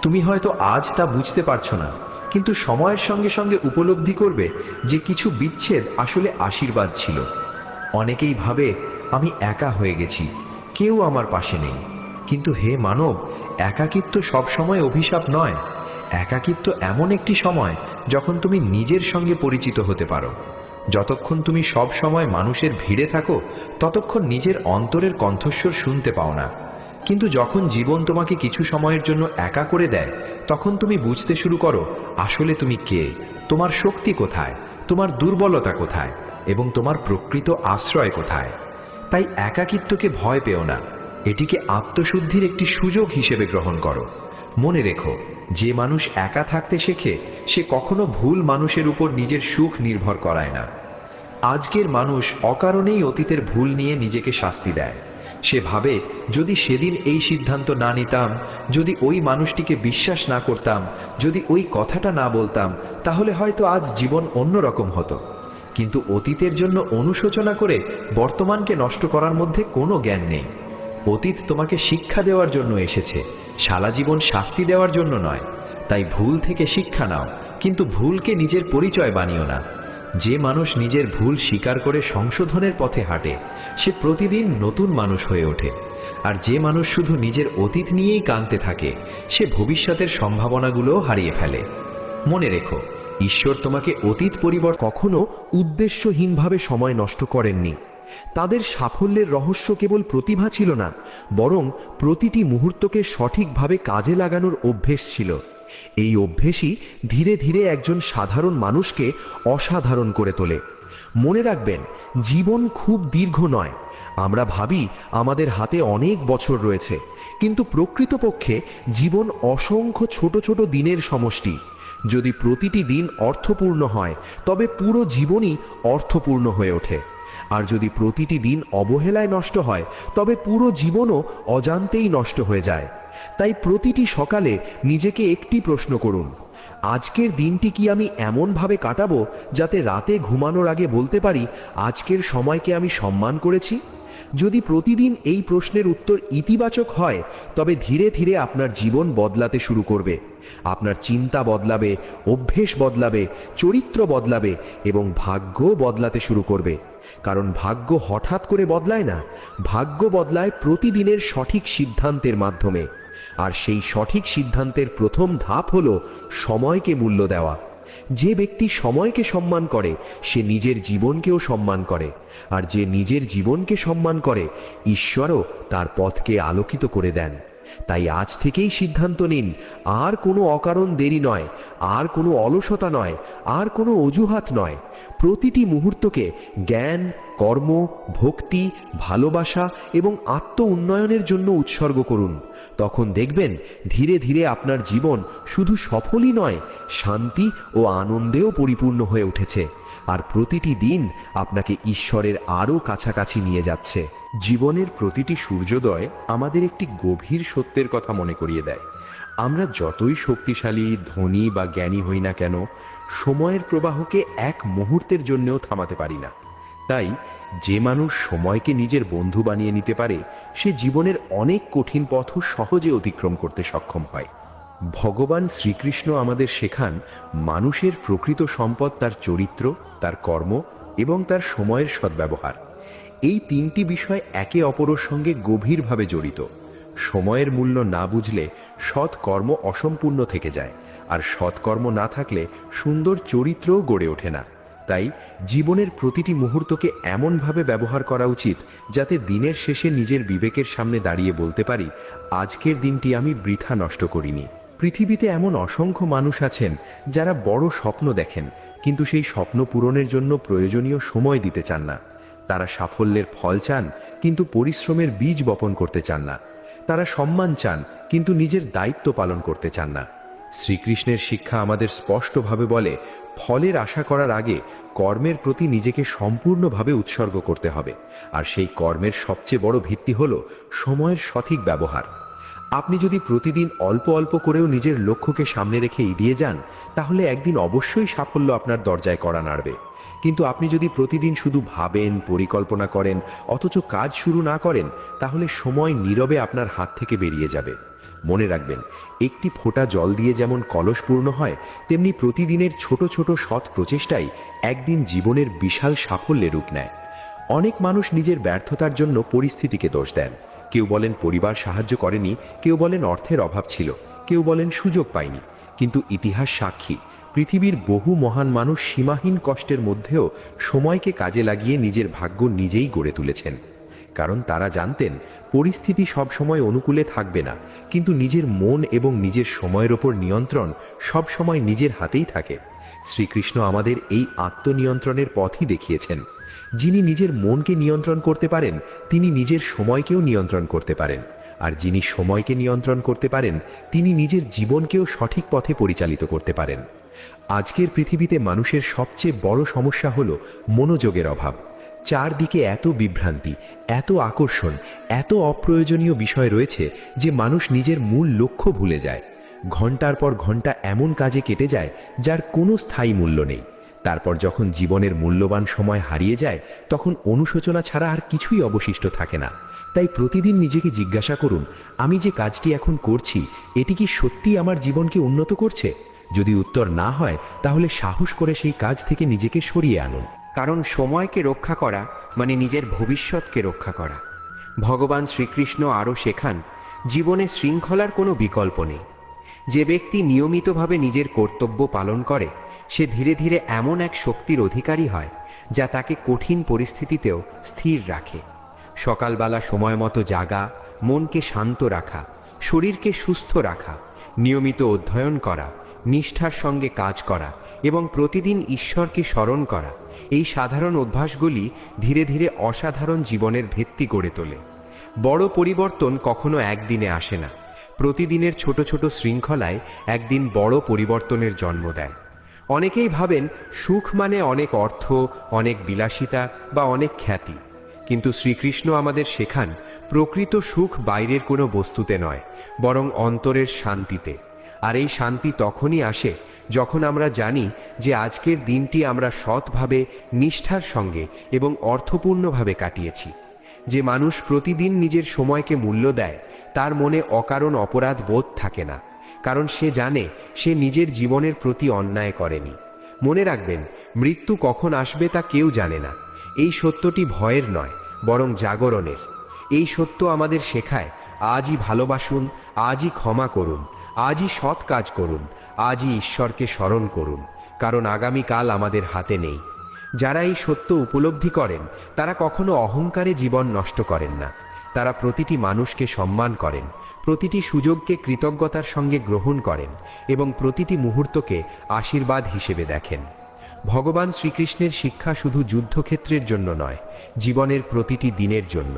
[SPEAKER 1] তুমি হয়তো আজ তা বুঝতে পারছো না, কিন্তু সময়ের সঙ্গে সঙ্গে উপলব্ধি করবে যে কিছু বিচ্ছেদ আসলে আশীর্বাদ ছিল। অনেকেই ভাবে আমি একা হয়ে গেছি, কেউ আমার পাশে নেই। কিন্তু হে মানব, একাকিত্ব সবসময় অভিশাপ নয়। একাকিত্ব এমন একটি সময় যখন তুমি নিজের সঙ্গে পরিচিত হতে পারো। যতক্ষণ তুমি সব সময় মানুষের ভিড়ে থাকো ততক্ষণ নিজের অন্তরের কণ্ঠস্বর শুনতে পাও না। কিন্তু যখন জীবন তোমাকে কিছু সময়ের জন্য একা করে দেয় তখন তুমি বুঝতে শুরু করো আসলে তুমি কে, তোমার শক্তি কোথায়, তোমার দুর্বলতা কোথায় এবং তোমার প্রকৃত আশ্রয় কোথায়। তাই একাকিত্বকে ভয় পেও না, এটিকে আত্মশুদ্ধির একটি সুযোগ হিসেবে গ্রহণ করো। মনে রেখো, যে মানুষ একা থাকতে শেখে সে কখনো ভুল মানুষের উপর নিজের সুখ নির্ভর করায় না। আজকের মানুষ অকারণেই অতীতের ভুল নিয়ে নিজেকে শাস্তি দেয়। সে ভাবে যদি সেদিন এই সিদ্ধান্ত না নিতাম, যদি ওই মানুষটিকে বিশ্বাস না করতাম, যদি ওই কথাটা না বলতাম, তাহলে হয়তো আজ জীবন অন্যরকম হতো। কিন্তু অতীতের জন্য অনুশোচনা করে বর্তমানকে নষ্ট করার মধ্যে কোনো জ্ঞান নেই। অতীত তোমাকে শিক্ষা দেওয়ার জন্য এসেছে, সারা জীবন শাস্তি দেওয়ার জন্য নয়। তাই ভুল থেকে শিক্ষা নাও, কিন্তু ভুলকে নিজের পরিচয় বানিও না। যে মানুষ নিজের ভুল স্বীকার করে সংশোধনের পথে হাঁটে সে প্রতিদিন নতুন মানুষ হয়ে ওঠে। আর যে মানুষ শুধু নিজের অতীত নিয়েই কাঁদতে থাকে সে ভবিষ্যতের সম্ভাবনাগুলোও হারিয়ে ফেলে। মনে রেখো, ঈশ্বর তোমাকে অতীত পরিবর্তন
[SPEAKER 8] কখনো উদ্দেশ্যহীনভাবে সময় নষ্ট করেননি। তাদের সাফল্যের রহস্য কেবল প্রতিভা ছিল না, বরং প্রতিটি মুহূর্তকে সঠিকভাবে কাজে লাগানোর অভ্যেস ছিল। এই অভ্যেসই ধীরে ধীরে একজন সাধারণ মানুষকে অসাধারণ করে তোলে। মনে রাখবেন, জীবন খুব দীর্ঘ নয়। আমরা ভাবি আমাদের হাতে অনেক বছর রয়েছে, কিন্তু প্রকৃতপক্ষে জীবন অসংখ্য ছোট ছোট দিনের সমষ্টি। যদি প্রতিটি দিন অর্থপূর্ণ হয় তবে পুরো জীবনই অর্থপূর্ণ হয়ে ওঠে। আর যদি প্রতিটি দিন অবহেলায় নষ্ট হয় তবে পুরো জীবনও অজান্তেই নষ্ট হয়ে যায়। তাই প্রতিটি সকালে নিজেকে একটি প্রশ্ন করুন, আজকের দিনটি কি আমি এমনভাবে কাটাবো যাতে রাতে ঘুমানোর আগে বলতে পারি আজকের সময়কে আমি সম্মান করেছি? যদি প্রতিদিন এই প্রশ্নের উত্তর ইতিবাচক হয় তবে ধীরে ধীরে আপনার জীবন বদলাতে শুরু করবে। আপনার চিন্তা বদলাবে, অভ্যেস বদলাবে, চরিত্র বদলাবে এবং ভাগ্য বদলাতে শুরু করবে। কারণ ভাগ্য হঠাৎ করে বদলায় না, ভাগ্য বদলায় প্রতিদিনের সঠিক সিদ্ধান্তের মাধ্যমে। আর সেই সঠিক সিদ্ধান্তের প্রথম ধাপ হলো সময়কে মূল্য দেওয়া। যে ব্যক্তি সময়কে সম্মান করে সে নিজের জীবনকেও সম্মান করে, আর যে নিজের জীবনকে সম্মান করে ঈশ্বরও তার পথকে আলোকিত করে দেন। তাই আজ থেকেই সিদ্ধান্ত নিন, আর কোনো অকারণ দেরি নয়, আর কোনো অলসতা নয়, আর কোনো অজুহাত নয়। প্রতিটি মুহূর্তকে জ্ঞান, কর্ম, ভক্তি, ভালোবাসা এবং আত্ম উন্নয়নের জন্য উৎসর্গ করুন। তখন দেখবেন ধীরে ধীরে আপনার জীবন শুধু সফলই নয়, শান্তি ও আনন্দেও পরিপূর্ণ হয়ে উঠেছে। আর প্রতিটি দিন আপনাকে ঈশ্বরের আরও কাছাকাছি নিয়ে যাচ্ছে।
[SPEAKER 5] জীবনের প্রতিটি সূর্যোদয় আমাদের একটি গভীর সত্যের কথা মনে করিয়ে দেয়। আমরা যতই শক্তিশালী, ধনী বা জ্ঞানী হই না কেন, সময়ের প্রবাহকে এক মুহূর্তের জন্যও থামাতে পারি না। তাই যে মানুষ সময়কে নিজের বন্ধু বানিয়ে নিতে পারে সে জীবনের অনেক কঠিন পথও সহজে অতিক্রম করতে সক্ষম হয়। ভগবান শ্রীকৃষ্ণ আমাদের শেখান মানুষের প্রকৃত সম্পদ তার চরিত্র, তার কর্ম এবং তার সময়ের সদ্ব্যবহার। এই তিনটি বিষয় একে অপরের সঙ্গে গভীরভাবে জড়িত। সময়ের মূল্য না বুঝলে সৎ কর্ম অসম্পূর্ণ থেকে যায়, আর সৎকর্ম না থাকলে সুন্দর চরিত্রও গড়ে ওঠে না। তাই জীবনের প্রতিটি মুহূর্তকে এমনভাবে ব্যবহার করা উচিত যাতে দিনের শেষে নিজের বিবেকের সামনে দাঁড়িয়ে বলতে পারি, আজকের দিনটি আমি বৃথা নষ্ট করিনি। পৃথিবীতে এমন অসংখ্য মানুষ আছেন যারা বড় স্বপ্ন দেখেন, কিন্তু সেই স্বপ্ন পূরণের জন্য প্রয়োজনীয় সময় দিতে চান না। তারা সাফল্যের ফল চান কিন্তু পরিশ্রমের বীজ বপন করতে চান না। তারা সম্মান চান কিন্তু নিজের দায়িত্ব পালন করতে চান না। শ্রীকৃষ্ণের শিক্ষা আমাদের স্পষ্টভাবে বলে, ফলের আশা করার আগে কর্মের প্রতি নিজেকে সম্পূর্ণভাবে উৎসর্গ করতে হবে। আর সেই কর্মের সবচেয়ে বড় ভিত্তি হলো সময়ের সঠিক ব্যবহার।
[SPEAKER 8] আপনি যদি প্রতিদিন অল্প অল্প করেও নিজের লক্ষ্যকে সামনে রেখে এগিয়ে যান, তাহলে একদিন অবশ্যই সাফল্য আপনার দরজায় কড়া নাড়বে। কিন্তু আপনি যদি প্রতিদিন শুধু ভাবেন, পরিকল্পনা করেন, অথচ কাজ শুরু না করেন, তাহলে সময় নীরবে আপনার হাত থেকে বেরিয়ে যাবে। মনে রাখবেন, একটি ফোঁটা জল দিয়ে যেমন কলস পূর্ণ হয়, তেমনি প্রতিদিনের ছোট ছোট সৎ প্রচেষ্টাই একদিন জীবনের বিশাল সাফল্যে রূপ নেয়। অনেক মানুষ নিজের ব্যর্থতার জন্য পরিস্থিতিকে দোষ দেন। কেউ বলেন পরিবার সাহায্য করেনি, কেউ বলেন অর্থের অভাব ছিল, কেউ বলেন সুযোগ পায়নি। কিন্তু ইতিহাস সাক্ষী, পৃথিবীর বহু মহান মানুষ সীমাহীন কষ্টের মধ্যেও সময়কে কাজে লাগিয়ে নিজের ভাগ্য নিজেই গড়ে তুলেছেন। কারণ তারা জানতেন পরিস্থিতি সবসময় অনুকূলে থাকবে না, কিন্তু নিজের মন এবং নিজের সময়ের ওপর নিয়ন্ত্রণ সবসময় নিজের হাতেই থাকে। শ্রীকৃষ্ণ আমাদের এই আত্মনিয়ন্ত্রণের পথই দেখিয়েছেন। যিনি নিজের মনকে নিয়ন্ত্রণ করতে পারেন, তিনি নিজের সময়কেও নিয়ন্ত্রণ করতে পারেন। আর যিনি সময়কে নিয়ন্ত্রণ করতে পারেন, তিনি নিজের জীবনকেও সঠিক পথে পরিচালিত করতে পারেন। আজকের পৃথিবীতে মানুষের সবচেয়ে বড় সমস্যা হলো মনোযোগের অভাব। চারদিকে এত বিভ্রান্তি, এত আকর্ষণ, এত অপ্রয়োজনীয় বিষয় রয়েছে যে মানুষ নিজের মূল লক্ষ্য ভুলে যায়। ঘন্টার পর ঘন্টা এমন কাজে কেটে যায় যার কোনো স্থায়ী মূল্য নেই। তারপর যখন জীবনের মূল্যবান সময় হারিয়ে যায়, তখন অনুশোচনা ছাড়া আর কিছুই অবশিষ্ট থাকে না। তাই প্রতিদিন নিজেকে জিজ্ঞাসা করুন, আমি যে কাজটি এখন করছি, এটি কি সত্যি আমার জীবনকে উন্নত করছে? যদি উত্তর না হয়, তাহলে সাহস করে সেই কাজ থেকে নিজেকে সরিয়ে আনুন।
[SPEAKER 2] কারণ সময়কে রক্ষা করা মানে নিজের ভবিষ্যৎকে রক্ষা করা। ভগবান শ্রীকৃষ্ণ আরও শেখান, জীবনে শৃঙ্খলার কোনো বিকল্প নেই। যে ব্যক্তি নিয়মিতভাবে নিজের কর্তব্য পালন করে, সে ধীরে ধীরে এমন এক শক্তির অধিকারী হয় যা তাকে কঠিন পরিস্থিতিতেও স্থির রাখে। সকালবেলা সময় মতো জাগা, মনকে শান্ত রাখা, শরীরকে সুস্থ রাখা, নিয়মিত অধ্যয়ন করা, নিষ্ঠার সঙ্গে কাজ করা এবং প্রতিদিন ঈশ্বরকে স্মরণ করা, এই সাধারণ অভ্যাসগুলি ধীরে ধীরে অসাধারণ জীবনের ভিত্তি গড়ে তোলে। বড় পরিবর্তন কখনো একদিনে আসে না। প্রতিদিনের ছোট ছোট শৃঙ্খলায় একদিন বড় পরিবর্তনের জন্ম দেয়। অনেকেই ভাবেন সুখ মানে অনেক অর্থ, অনেক বিলাসিতা বা অনেক খ্যাতি। কিন্তু শ্রীকৃষ্ণ আমাদের শেখান, প্রকৃত সুখ বাইরের কোনো বস্তুতে নয়, বরং অন্তরের শান্তিতে। আর এই শান্তি তখনই আসে যখন আমরা জানি যে আজকের দিনটি আমরা সৎভাবে, নিষ্ঠার সঙ্গে এবং অর্থপূর্ণভাবে কাটিয়েছি। যে মানুষ প্রতিদিন নিজের সময়কে মূল্য দেয়, তার মনে অকারণ অপরাধ বোধ থাকে না, কারণ সে জানে সে নিজের জীবনের প্রতি অন্যায় করেনি। মনে রাখবেন, মৃত্যু কখন আসবে তা কেউ জানে না। এই সত্যটি ভয়ের নয়, বরং জাগরণের। এই সত্য আমাদের শেখায়, আজই ভালোবাসুন, আজই ক্ষমা করুন, আজই সৎ কাজ করুন, আজই ঈশ্বরকে স্মরণ করুন, কারণ আগামীকাল আমাদের হাতে নেই। যারা এই সত্য উপলব্ধি করেন, তারা কখনো অহংকারে জীবন নষ্ট করেন না। তারা প্রতিটি মানুষকে সম্মান করেন, প্রতিটি সুযোগকে কৃতজ্ঞতার সঙ্গে গ্রহণ করেন এবং প্রতিটি মুহূর্তকে আশীর্বাদ হিসেবে দেখেন। ভগবান শ্রীকৃষ্ণের শিক্ষা শুধু যুদ্ধক্ষেত্রের জন্য নয়, জীবনের প্রতিটি দিনের জন্য।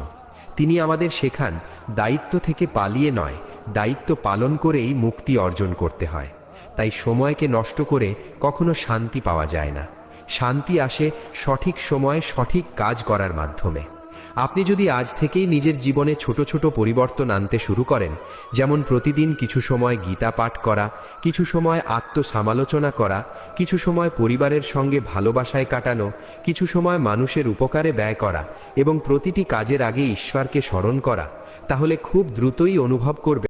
[SPEAKER 2] তিনি আমাদের শেখান, দায়িত্ব থেকে পালিয়ে নয়, দায়িত্ব পালন করেই মুক্তি অর্জন করতে হয়। তাই সময়কে নষ্ট করে কখনো শান্তি পাওয়া যায় না। শান্তি আসে সঠিক সময়ে সঠিক কাজ করার মাধ্যমে। আপনি যদি আজ থেকেই নিজের জীবনে ছোট ছোট পরিবর্তন আনতে শুরু করেন, যেমন প্রতিদিন কিছু সময় গীতা পাঠ করা, কিছু সময় আত্মসমালোচনা করা, কিছু সময় পরিবারের সঙ্গে ভালোবাসায় কাটানো, কিছু সময় মানুষের উপকারে ব্যয় করা এবং প্রতিটি কাজের আগে ঈশ্বরকে স্মরণ করা, তাহলে খুব দ্রুতই অনুভব করবে